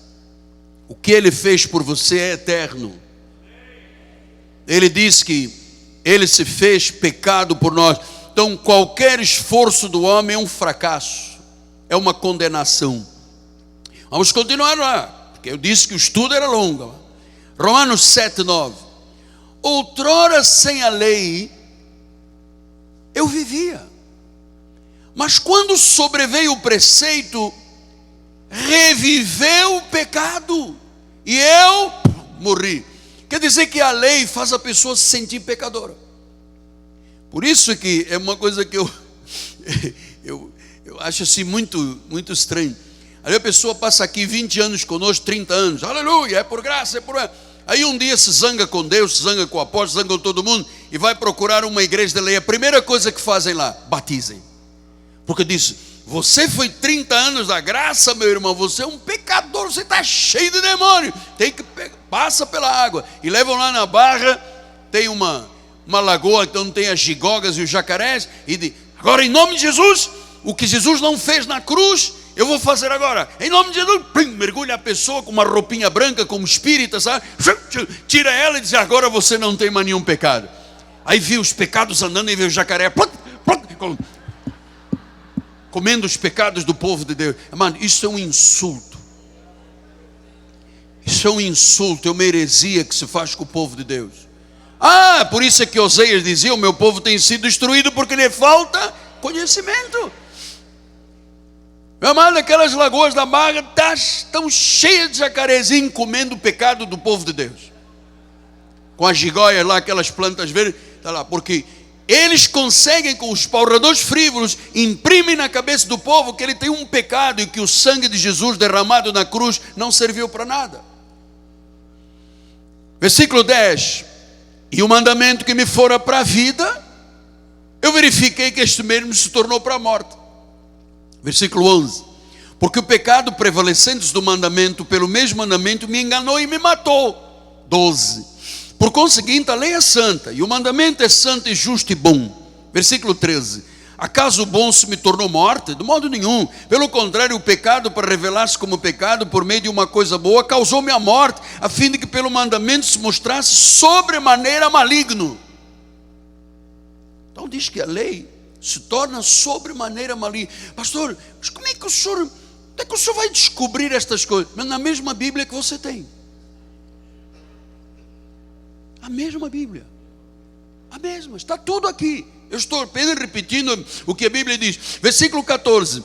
O que Ele fez por você é eterno. Ele diz que Ele se fez pecado por nós. Então qualquer esforço do homem é um fracasso, é uma condenação. Vamos continuar lá, porque eu disse que o estudo era longo. Romanos 7, 9. Outrora sem a lei eu vivia, mas quando sobreveio o preceito, reviveu o pecado e eu morri. Quer dizer que a lei faz a pessoa se sentir pecadora. Por isso que é uma coisa que eu acho assim muito estranho. Aí a pessoa passa aqui 20 anos conosco, 30 anos, aleluia, é por graça, é por... Aí um dia se zanga com Deus, se zanga com o apóstolo, se zanga com todo mundo, e vai procurar uma igreja de lei. A primeira coisa que fazem lá, batizem. Porque diz, você foi 30 anos da graça, meu irmão, você é um pecador, você está cheio de demônio, tem que passa pela água. E levam lá na Barra, tem uma lagoa, onde tem as gigogas e os jacarés, e diz, agora em nome de Jesus, o que Jesus não fez na cruz, eu vou fazer agora, em nome de Jesus. Plim, mergulha a pessoa com uma roupinha branca, como espírita, sabe? Tira ela e diz, agora você não tem mais nenhum pecado. Aí viu os pecados andando e vê o jacaré comendo os pecados do povo de Deus. Mano, isso é um insulto. Isso é um insulto, é uma heresia que se faz com o povo de Deus. Ah, por isso é que Oseias dizia, o meu povo tem sido destruído porque lhe falta conhecimento. Meu amado, aquelas lagoas da Barra estão cheias de jacarezinho comendo o pecado do povo de Deus. Com as gigóias lá, aquelas plantas verdes, tá lá, porque eles conseguem, com os pauradores frívolos, imprimem na cabeça do povo que ele tem um pecado e que o sangue de Jesus derramado na cruz não serviu para nada. Versículo 10. E o mandamento que me fora para a vida, eu verifiquei que este mesmo se tornou para a morte. Versículo 11. Porque o pecado prevalecente do mandamento, pelo mesmo mandamento, me enganou e me matou. 12. Por conseguinte, a lei é santa, e o mandamento é santo e justo e bom. Versículo 13. Acaso o bom se me tornou morte? De modo nenhum. Pelo contrário, o pecado, para revelar-se como pecado por meio de uma coisa boa, causou-me a morte, a fim de que pelo mandamento se mostrasse sobremaneira maligno. Então diz que a lei se torna sobremaneira maligna. Pastor, mas como é que o senhor vai descobrir estas coisas? Mas na mesma Bíblia que você tem. A mesma Bíblia. A mesma, está tudo aqui. Eu estou apenas repetindo o que a Bíblia diz. Versículo 14.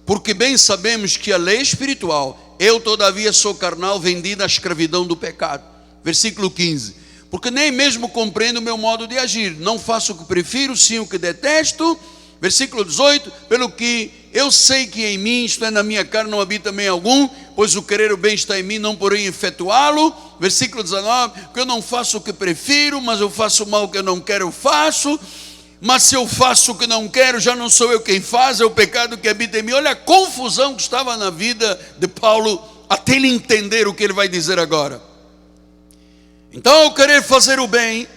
Porque bem sabemos que a lei espiritual, eu todavia sou carnal, vendido à escravidão do pecado. Versículo 15. Porque nem mesmo compreendo o meu modo de agir. Não faço o que prefiro, sim o que detesto. Versículo 18, pelo que eu sei que em mim, isto é, na minha carne, não habita bem algum, pois o querer o bem está em mim, não porém efetuá-lo. Versículo 19, porque eu não faço o que prefiro, mas eu faço o mal que eu não quero, eu faço. Mas se eu faço o que não quero, já não sou eu quem faz, é o pecado que habita em mim. Olha a confusão que estava na vida de Paulo, até ele entender o que ele vai dizer agora. Então, ao querer fazer o bem,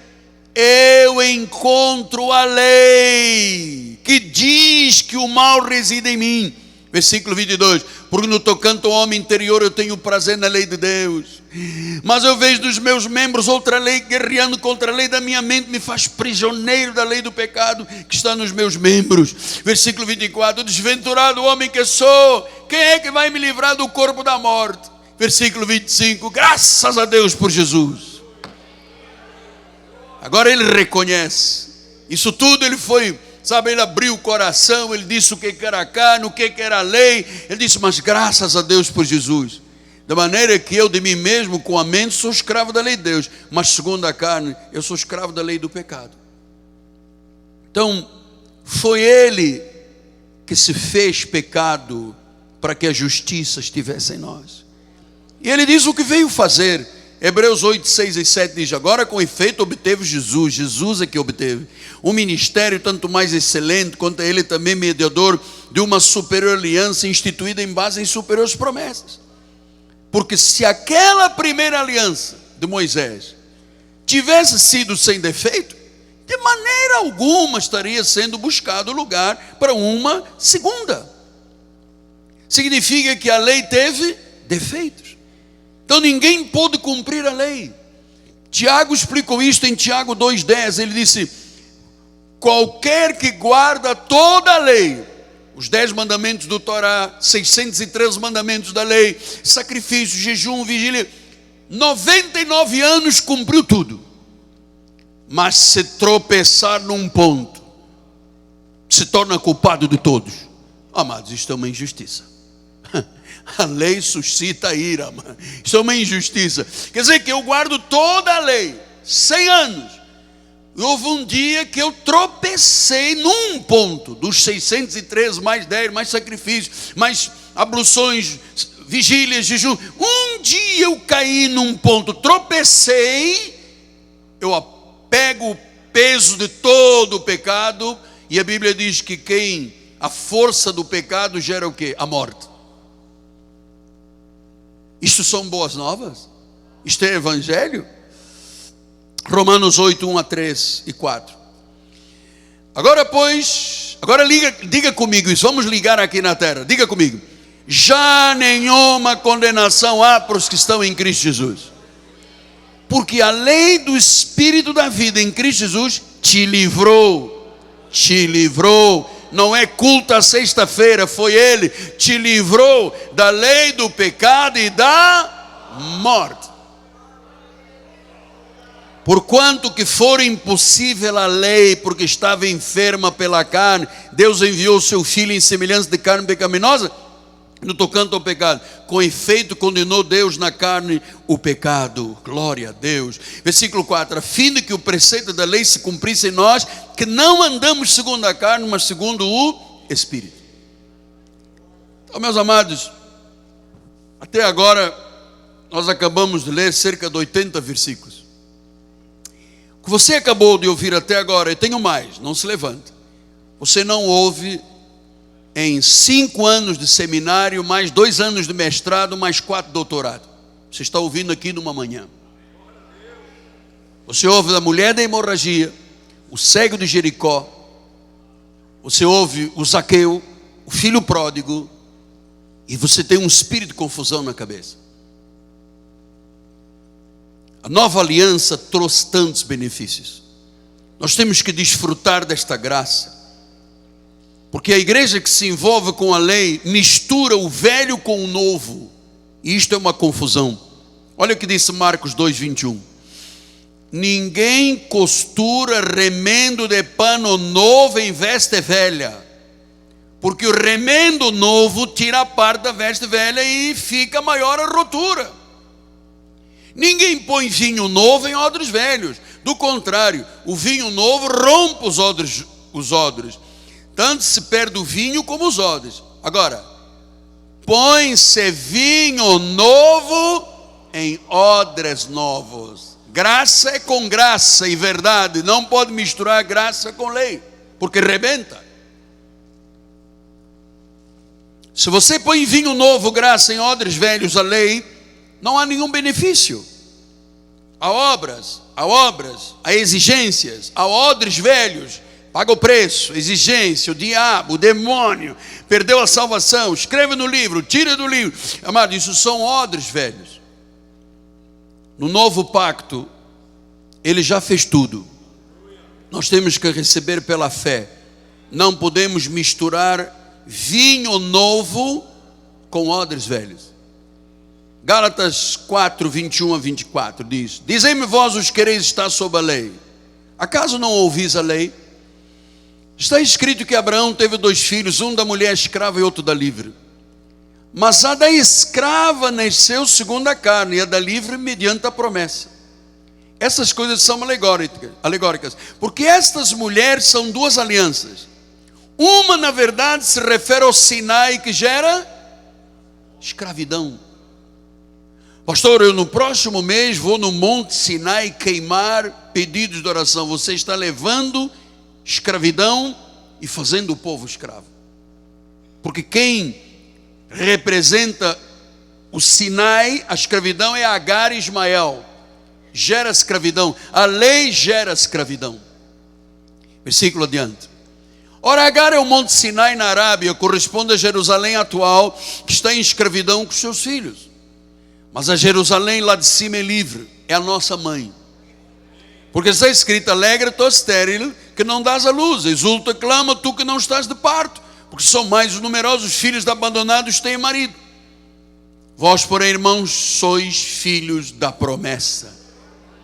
eu encontro a lei que diz que o mal reside em mim. Versículo 22, porque no tocante ao homem interior eu tenho prazer na lei de Deus, mas eu vejo dos meus membros outra lei guerreando contra a lei da minha mente, me faz prisioneiro da lei do pecado que está nos meus membros. Versículo 24, desventurado homem que sou, quem é que vai me livrar do corpo da morte? Versículo 25, graças a Deus por Jesus. Agora ele reconhece, isso tudo ele foi, sabe, ele abriu o coração, ele disse o que era a carne, o que era a lei, ele disse, mas graças a Deus por Jesus, da maneira que eu de mim mesmo, com a mente, sou escravo da lei de Deus, mas segundo a carne, eu sou escravo da lei do pecado. Então, foi ele que se fez pecado, para que a justiça estivesse em nós, e ele diz o que veio fazer. Hebreus 8, 6 e 7 diz, agora com efeito obteve Jesus é que obteve um ministério tanto mais excelente, quanto ele também mediador de uma superior aliança, instituída em base em superiores promessas. Porque se aquela primeira aliança de Moisés tivesse sido sem defeito, de maneira alguma estaria sendo buscado lugar para uma segunda. Significa que a lei teve defeitos. Então ninguém pôde cumprir a lei. Tiago explicou isto em Tiago 2,10. Ele disse, qualquer que guarda toda a lei, os 10 mandamentos do Torá, 613 mandamentos da lei, sacrifício, jejum, vigília, 99 anos cumpriu tudo. Mas se tropeçar num ponto, se torna culpado de todos. Amados, isto é uma injustiça. A lei suscita ira, mano. Isso é uma injustiça. Quer dizer que eu guardo toda a lei, 100 anos. Houve um dia que eu tropecei num ponto, dos 613, mais 10, mais sacrifícios, mais abluções, vigílias, jejum. Um dia eu caí num ponto, tropecei, eu pego o peso de todo o pecado, e a Bíblia diz que a força do pecado gera o quê? A morte. Isto são boas novas? Isto é evangelho? Romanos 8, 1 a 3 e 4. Agora diga comigo isso, vamos ligar aqui na terra, diga comigo. Já nenhuma condenação há para os que estão em Cristo Jesus. Porque a lei do Espírito da vida em Cristo Jesus te livrou. Não é culto à sexta-feira, foi ele, te livrou da lei do pecado e da morte. Porquanto que for impossível a lei, porque estava enferma pela carne, Deus enviou o seu Filho em semelhança de carne pecaminosa, no tocante ao pecado. Com efeito condenou Deus na carne o pecado. Glória a Deus. Versículo 4, a fim de que o preceito da lei se cumprisse em nós, que não andamos segundo a carne, mas segundo o Espírito. Então, meus amados, até agora nós acabamos de ler cerca de 80 versículos. O que você acabou de ouvir até agora, eu tenho mais, não se levante. Você não ouve em 5 anos de seminário, mais 2 anos de mestrado, mais 4 doutorado. Você está ouvindo aqui numa manhã. Você ouve da mulher da hemorragia, o cego de Jericó, você ouve o Zaqueu, o filho pródigo, e você tem um espírito de confusão na cabeça. A nova aliança trouxe tantos benefícios. Nós temos que desfrutar desta graça. Porque a igreja que se envolve com a lei mistura o velho com o novo. E isto é uma confusão. Olha o que disse Marcos 2:21. Ninguém costura remendo de pano novo em veste velha. Porque o remendo novo tira a parte da veste velha e fica maior a rotura. Ninguém põe vinho novo em odres velhos. Do contrário, o vinho novo rompe os odres. tanto se perde o vinho como os odres. Agora, põe-se vinho novo em odres novos. Graça é com graça e verdade. Não pode misturar graça com lei, porque rebenta. Se você põe vinho novo, graça, em odres velhos, a lei, não há nenhum benefício. Há obras, há exigências, há odres velhos. Paga o preço, exigência, o diabo, o demônio, perdeu a salvação, escreve no livro, tira do livro. Amado, isso são odres velhos. No novo pacto, ele já fez tudo. Nós temos que receber pela fé. Não podemos misturar vinho novo com odres velhos. Gálatas 4, 21 a 24 diz: dizei-me vós os que quereis estar sob a lei, acaso não ouvis a lei? Está escrito que Abraão teve 2 filhos, um da mulher escrava e outro da livre. Mas a da escrava nasceu segundo a carne, e a da livre mediante a promessa. Essas coisas são alegóricas, porque estas mulheres são 2 alianças. Uma, na verdade, se refere ao Sinai, que gera escravidão. Pastor, eu no próximo mês vou no Monte Sinai queimar pedidos de oração. Você está levando escravidão e fazendo o povo escravo. Porque quem representa o Sinai, a escravidão, é Agar e Ismael. Gera escravidão. A lei gera escravidão. Versículo adiante. Ora, Agar é o Monte Sinai na Arábia, corresponde a Jerusalém atual, que está em escravidão com seus filhos. Mas a Jerusalém lá de cima é livre, é a nossa mãe. Porque está escrito: alegra, tu estéril, que não dás a luz, exulta, clama, tu que não estás de parto, porque são mais os numerosos filhos de abandonados têm marido. Vós, porém, irmãos, sois filhos da promessa,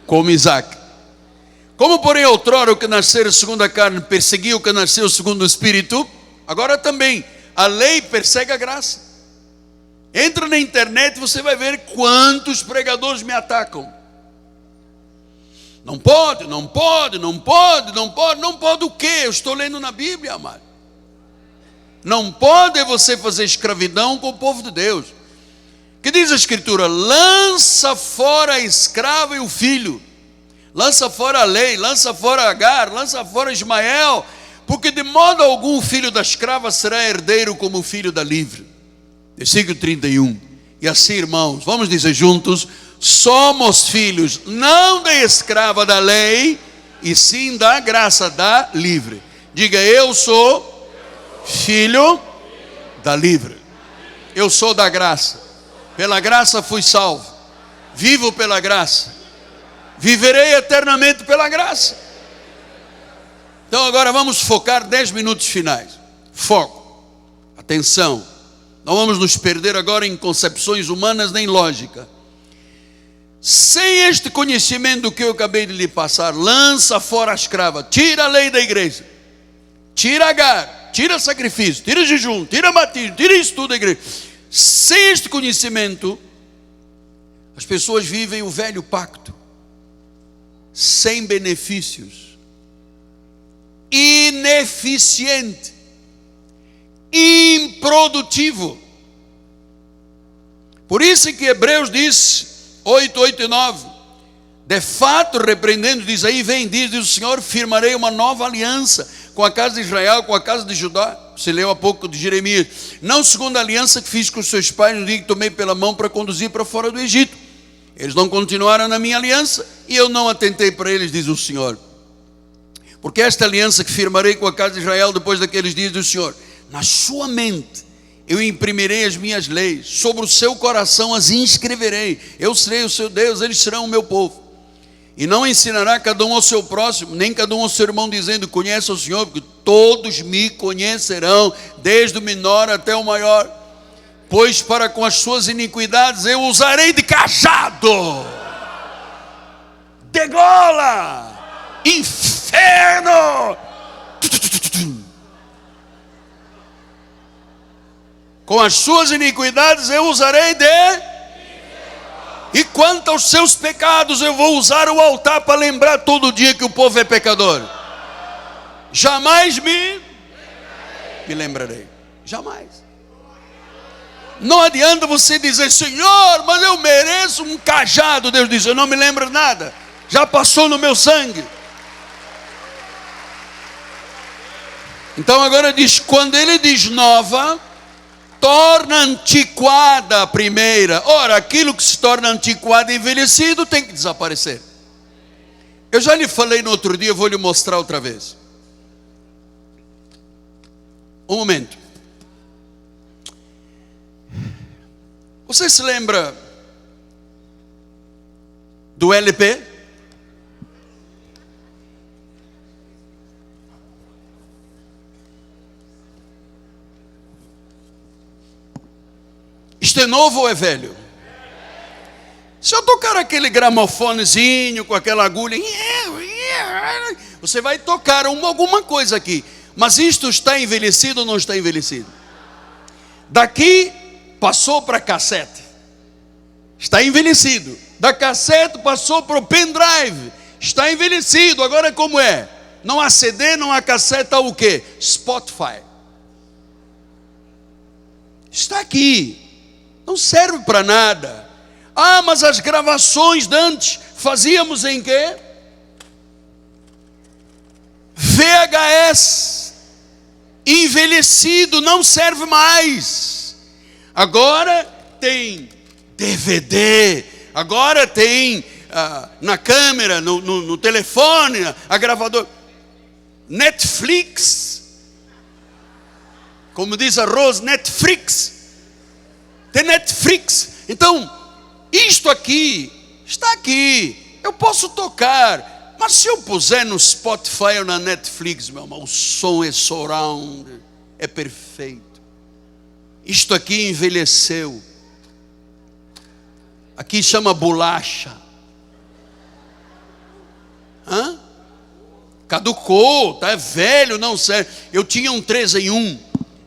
como Isaac. Como, porém, outrora o que nasceu segundo a carne perseguiu o que nasceu segundo o Espírito, agora também a lei persegue a graça. Entra na internet e você vai ver quantos pregadores me atacam. Não pode, não pode, não pode, não pode. Não pode o quê? Eu estou lendo na Bíblia, amado. Não pode você fazer escravidão com o povo de Deus. Que diz a Escritura? Lança fora a escrava e o filho. Lança fora a lei, lança fora Agar, lança fora Ismael. Porque de modo algum o filho da escrava será herdeiro como o filho da livre. Versículo 31. E assim, irmãos, vamos dizer juntos: somos filhos, não da escrava da lei, e sim da graça, da livre. Diga: eu sou filho da livre. Eu sou da graça. Pela graça fui salvo. Vivo pela graça. Viverei eternamente pela graça. Então agora vamos focar 10 minutos finais. Foco. Atenção. Não vamos nos perder agora em concepções humanas nem lógica. Sem este conhecimento que eu acabei de lhe passar, lança fora a escrava, tira a lei da igreja, tira Agar, tira sacrifício, tira jejum, tira batismo, tira isso tudo da igreja. Sem este conhecimento, as pessoas vivem o velho pacto, sem benefícios, ineficiente, improdutivo. Por isso que Hebreus diz 8, 8 e 9: de fato, repreendendo, diz aí, vem, diz o Senhor, firmarei uma nova aliança com a casa de Israel, com a casa de Judá. Você leu há pouco de Jeremias. Não segundo a aliança que fiz com os seus pais no dia que tomei pela mão para conduzir para fora do Egito. Eles não continuaram na minha aliança e eu não atentei para eles, diz o Senhor. Porque esta aliança que firmarei com a casa de Israel depois daqueles dias, do Senhor, na sua mente eu imprimirei as minhas leis, sobre o seu coração as inscreverei. Eu serei o seu Deus, eles serão o meu povo. E não ensinará cada um ao seu próximo, nem cada um ao seu irmão, dizendo: conhece o Senhor, porque todos me conhecerão, desde o menor até o maior. Pois para com as suas iniquidades eu usarei de cajado, de gola, inferno. Com as suas iniquidades eu usarei de... E quanto aos seus pecados, eu vou usar o altar para lembrar todo dia que o povo é pecador. Jamais me... me lembrarei. Jamais. Não adianta você dizer: Senhor, mas eu mereço um cajado. Deus diz: eu não me lembro nada, já passou no meu sangue. Então agora diz, quando ele diz nova, torna antiquada a primeira. Ora, aquilo que se torna antiquado e envelhecido tem que desaparecer. Eu já lhe falei no outro dia, vou lhe mostrar outra vez. Um momento. Você se lembra do LP? Isto é novo ou é velho? Se eu tocar aquele gramofonezinho com aquela agulha, você vai tocar alguma coisa aqui. Mas isto está envelhecido ou não está envelhecido? Daqui passou para cassete, está envelhecido. Da cassete passou para o pendrive, está envelhecido. Agora como é? Não há CD, não há cassete, há o quê? Spotify. Está aqui. Não serve para nada. Ah, mas as gravações de antes fazíamos em quê? VHS. Envelhecido, não serve mais. Agora tem DVD. Agora tem na câmera, no telefone, a gravadora. Netflix. Como diz a Rose, Netflix. Tem Netflix. Então, isto aqui, está aqui. Eu posso tocar. Mas se eu puser no Spotify ou na Netflix, meu irmão, o som é surround. É perfeito. Isto aqui envelheceu. Aqui chama bolacha. Hã? Caducou, tá velho, não serve. Eu tinha um 3 em 1.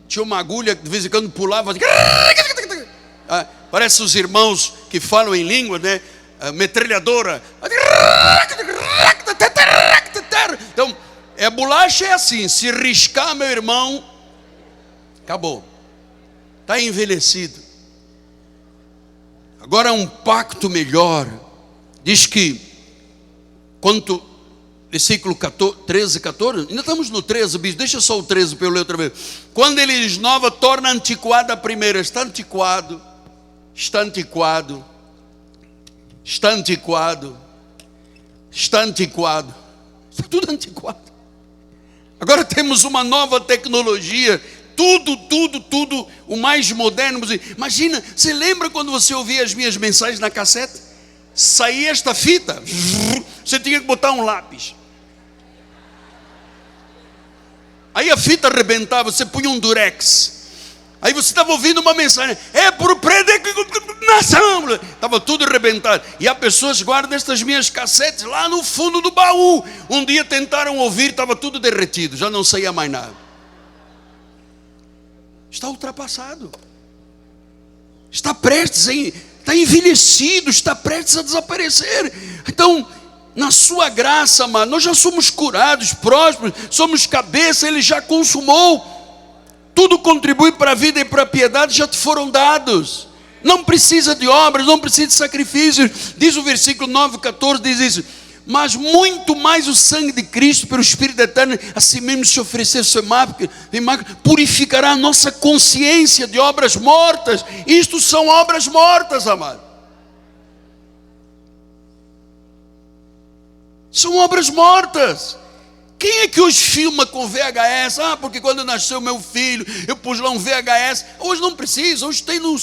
Tinha uma agulha que de vez em quando pulava. Parece os irmãos que falam em língua, né? Metralhadora. Então, a bolacha é assim: se riscar, meu irmão, acabou. Está envelhecido. Agora um pacto melhor. Diz que, quanto, versículo 13, 14, ainda estamos no 13, bicho, deixa só o 13 para eu ler outra vez. Quando ele diz nova, torna antiquada a primeira. Está antiquado. Está antiquado, está antiquado, está antiquado, está tudo antiquado. Agora temos uma nova tecnologia, tudo, o mais moderno. Imagina, você lembra quando você ouvia as minhas mensagens na cassete? Saía esta fita, você tinha que botar um lápis. Aí a fita arrebentava, você punha um durex. Aí você estava ouvindo uma mensagem, é por predeterminação, estava tudo arrebentado. E há pessoas que guardam estas minhas cassetes lá no fundo do baú. Um dia tentaram ouvir, estava tudo derretido, já não saía mais nada. Está ultrapassado. Está prestes, está envelhecido, está prestes a desaparecer. Então, na sua graça, amado, nós já somos curados, prósperos, somos cabeça, Ele já consumou. Tudo contribui para a vida e para a piedade, já te foram dados. Não precisa de obras, não precisa de sacrifícios. Diz o versículo 9, 14, diz isso. Mas muito mais o sangue de Cristo, pelo Espírito Eterno, assim mesmo se oferecer sem mácula, purificará a nossa consciência de obras mortas. Isto são obras mortas, amado. São obras mortas. Quem é que hoje filma com VHS? Ah, porque quando nasceu meu filho, eu pus lá um VHS. Hoje não precisa, hoje tem no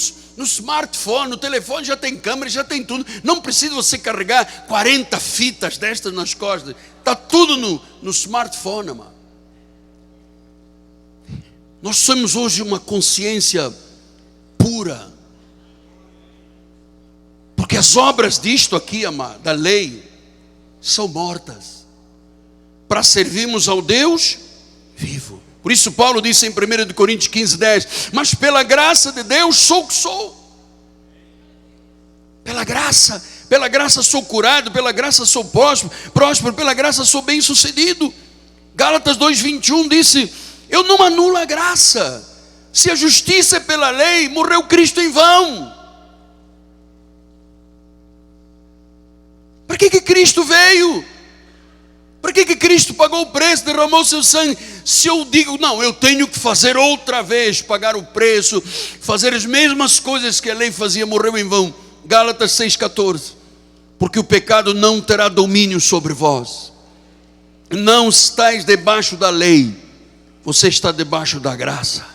smartphone, no telefone já tem câmera, já tem tudo. Não precisa você carregar 40 fitas destas nas costas. Está tudo no smartphone, amado. Nós somos hoje uma consciência pura. Porque as obras disto aqui, amado, da lei, são mortas. Para servirmos ao Deus vivo. Por isso Paulo disse em 1 Coríntios 15, 10, mas pela graça de Deus sou o que sou. Pela graça sou curado, pela graça sou próspero, pela graça sou bem sucedido. Gálatas 2:21 disse, Eu não anulo a graça. Se a justiça é pela lei, morreu Cristo em vão. Para que Cristo veio? Para que Cristo pagou o preço, derramou seu sangue? Se eu digo, não, eu tenho que fazer outra vez, pagar o preço, fazer as mesmas coisas que a lei fazia, morreu em vão. Gálatas 6,14. Porque o pecado não terá domínio sobre vós. Não estáis debaixo da lei, você está debaixo da graça.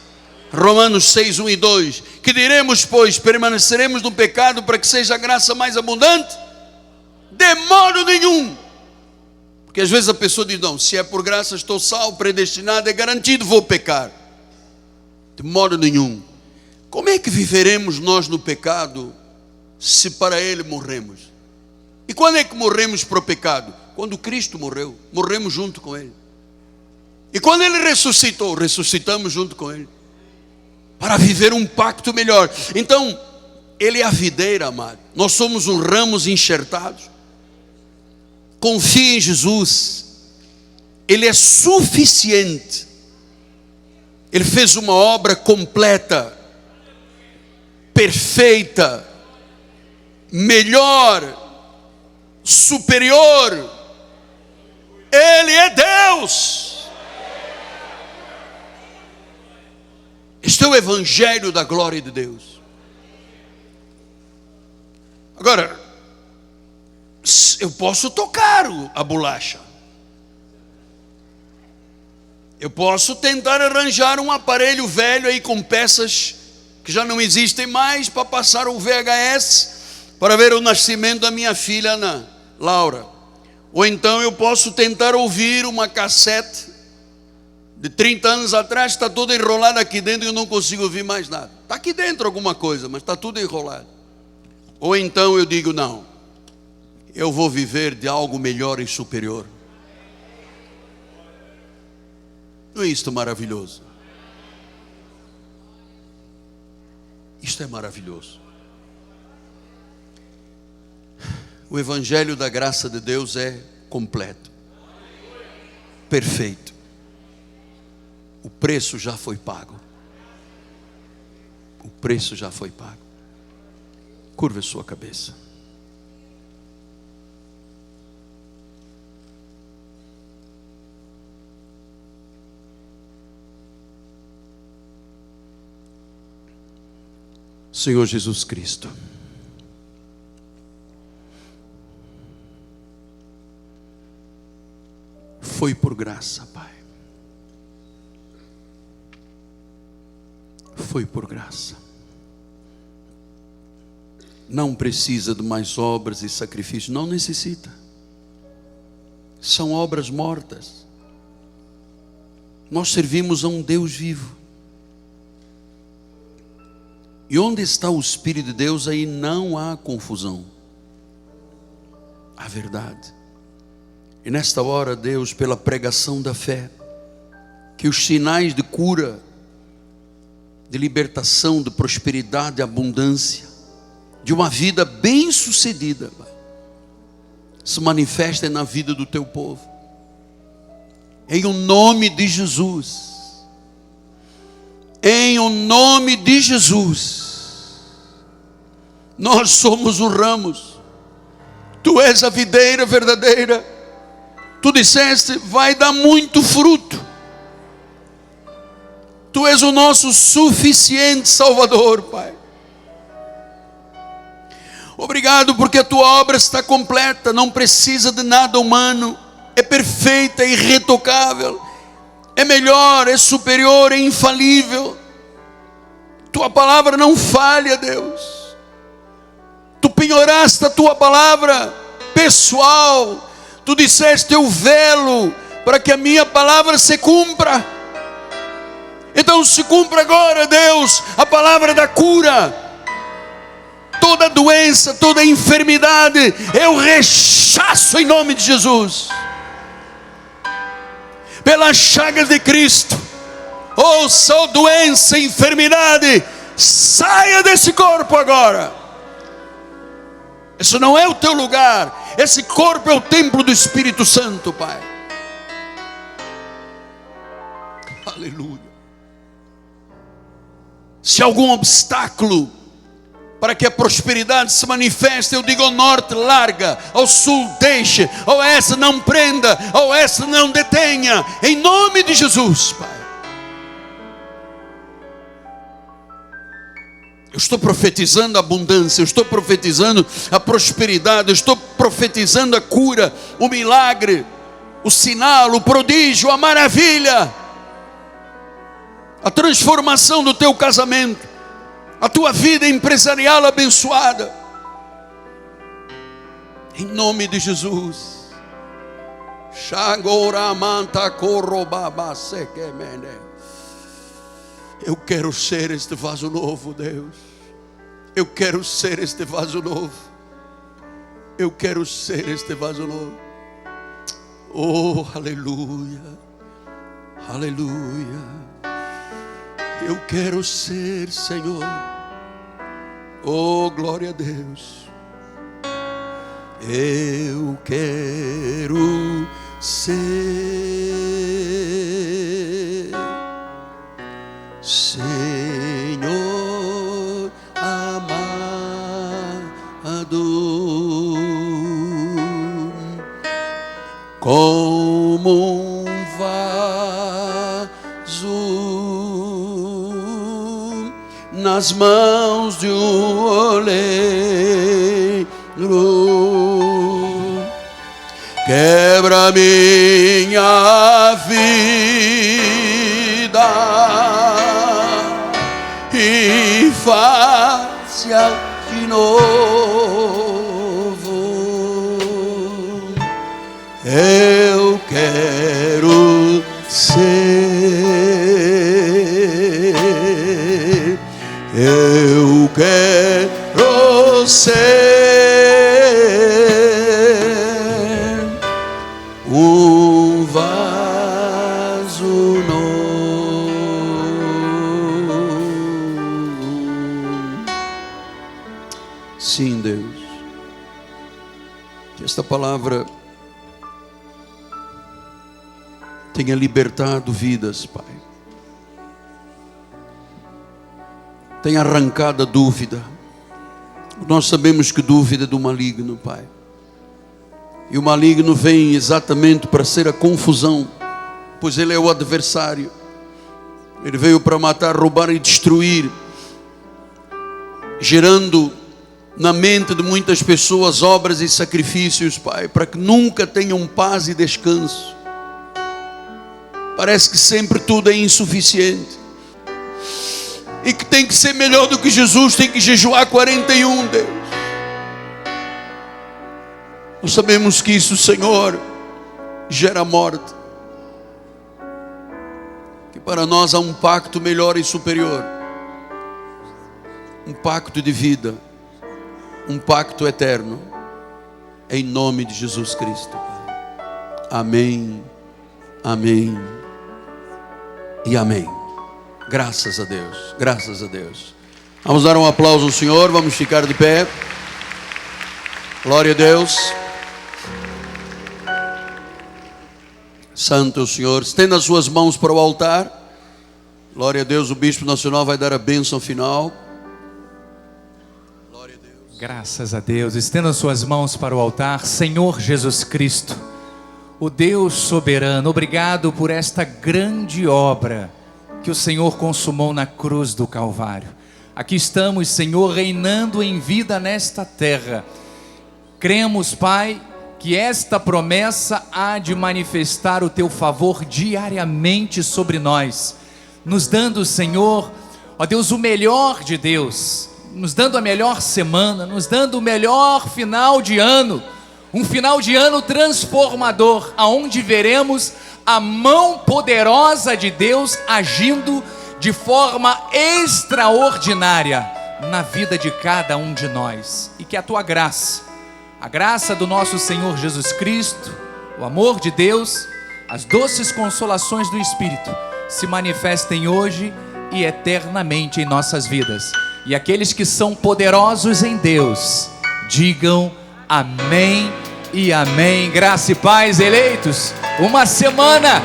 Romanos 6, 1 e 2. Que diremos, pois? Permaneceremos no pecado para que seja a graça mais abundante? De modo nenhum. Porque às vezes a pessoa diz, não, se é por graça estou salvo, predestinado, é garantido, vou pecar. De modo nenhum. Como é que viveremos nós no pecado, se para ele morremos? E quando é que morremos para o pecado? Quando Cristo morreu, morremos junto com ele. E quando ele ressuscitou, ressuscitamos junto com ele, para viver um pacto melhor. Então, ele é a videira, amado. Nós somos os ramos enxertados. Confie em Jesus. Ele é suficiente. Ele fez uma obra completa, perfeita, melhor, superior. Ele é Deus. Este é o evangelho da glória de Deus. Agora, eu posso tocar a bolacha. Eu posso tentar arranjar um aparelho velho aí com peças que já não existem mais para passar o VHS para ver o nascimento da minha filha Ana Laura. Ou então eu posso tentar ouvir uma cassete de 30 anos atrás, está toda enrolada aqui dentro e eu não consigo ouvir mais nada. Está aqui dentro alguma coisa, mas está tudo enrolado. Ou então eu digo, não, eu vou viver de algo melhor e superior. Não é isto maravilhoso? Isto é maravilhoso. O evangelho da graça de Deus é completo, perfeito. O preço já foi pago. O preço já foi pago. Curva a sua cabeça. Senhor Jesus Cristo, foi por graça, Pai. Foi por graça. Não precisa de mais obras e sacrifícios. Não necessita. São obras mortas. Nós servimos a um Deus vivo. E onde está o Espírito de Deus, aí não há confusão. A verdade. E nesta hora, Deus, pela pregação da fé, que os sinais de cura, de libertação, de prosperidade, de abundância, de uma vida bem-sucedida, se manifestem na vida do teu povo. Em o nome de Jesus. Em o nome de Jesus. Nós somos os ramos. Tu és a videira verdadeira. Tu disseste, vai dar muito fruto. Tu és o nosso suficiente Salvador, Pai. Obrigado porque a tua obra está completa, não precisa de nada humano, é perfeita, é irretocável, é melhor, é superior, é infalível. Tua palavra não falha, Deus. Tu penhoraste a tua palavra pessoal. Tu disseste, eu velo para que a minha palavra se cumpra. Então se cumpra agora, Deus, a palavra da cura. Toda doença, toda enfermidade, eu rechaço em nome de Jesus. Pelas chagas de Cristo, ouça, doença, enfermidade, saia desse corpo agora. Isso não é o teu lugar. Esse corpo é o templo do Espírito Santo, Pai. Aleluia. Se algum obstáculo para que a prosperidade se manifeste, eu digo: ao norte larga, ao sul deixe, ao oeste não prenda, ao oeste não detenha, em nome de Jesus, Pai. Eu estou profetizando a abundância, eu estou profetizando a prosperidade, eu estou profetizando a cura, o milagre, o sinal, o prodígio, a maravilha, a transformação do teu casamento, a tua vida empresarial abençoada, em nome de Jesus. Eu quero ser este vaso novo, Deus. Eu quero ser este vaso novo. Eu quero ser este vaso novo. Oh, aleluia. Aleluia. Eu quero ser, Senhor. Oh, glória a Deus. Eu quero ser, Senhor amado, como um vaso nas mãos de um oleiro. Quebra minha vida e faz-a de novo. Eu quero ser, eu quero ser um vaso novo. Sim, Deus, que esta palavra tenha libertado vidas, Pai. Tenha arrancado a dúvida. Nós sabemos que dúvida é do maligno, Pai. E o maligno vem exatamente para ser a confusão, pois ele é o adversário. Ele veio para matar, roubar e destruir, gerando na mente de muitas pessoas obras e sacrifícios, Pai, para que nunca tenham paz e descanso. Parece que sempre tudo é insuficiente, e que tem que ser melhor do que Jesus, tem que jejuar 41, Deus. Nós sabemos que isso, Senhor, gera morte, que para nós há um pacto melhor e superior, um pacto de vida, um pacto eterno, em nome de Jesus Cristo. Amém, amém e amém. Graças a Deus, graças a Deus. Vamos dar um aplauso ao Senhor, vamos ficar de pé. Glória a Deus. Santo é o Senhor. Estenda as suas mãos para o altar. Glória a Deus, o Bispo Nacional vai dar a bênção final. Glória a Deus. Graças a Deus. Estenda as suas mãos para o altar. Senhor Jesus Cristo, o Deus soberano, obrigado por esta grande obra que o Senhor consumou na cruz do Calvário. Aqui estamos, Senhor, reinando em vida nesta terra. Cremos, Pai, que esta promessa há de manifestar o Teu favor diariamente sobre nós, nos dando, Senhor, ó Deus, o melhor de Deus, nos dando a melhor semana, nos dando o melhor final de ano, um final de ano transformador, aonde veremos a mão poderosa de Deus agindo de forma extraordinária na vida de cada um de nós. E que a Tua graça, a graça do nosso Senhor Jesus Cristo, o amor de Deus, as doces consolações do Espírito se manifestem hoje e eternamente em nossas vidas. E aqueles que são poderosos em Deus, digam amém e amém. Graça e paz, eleitos. Uma semana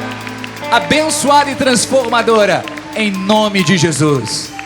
abençoada e transformadora, em nome de Jesus.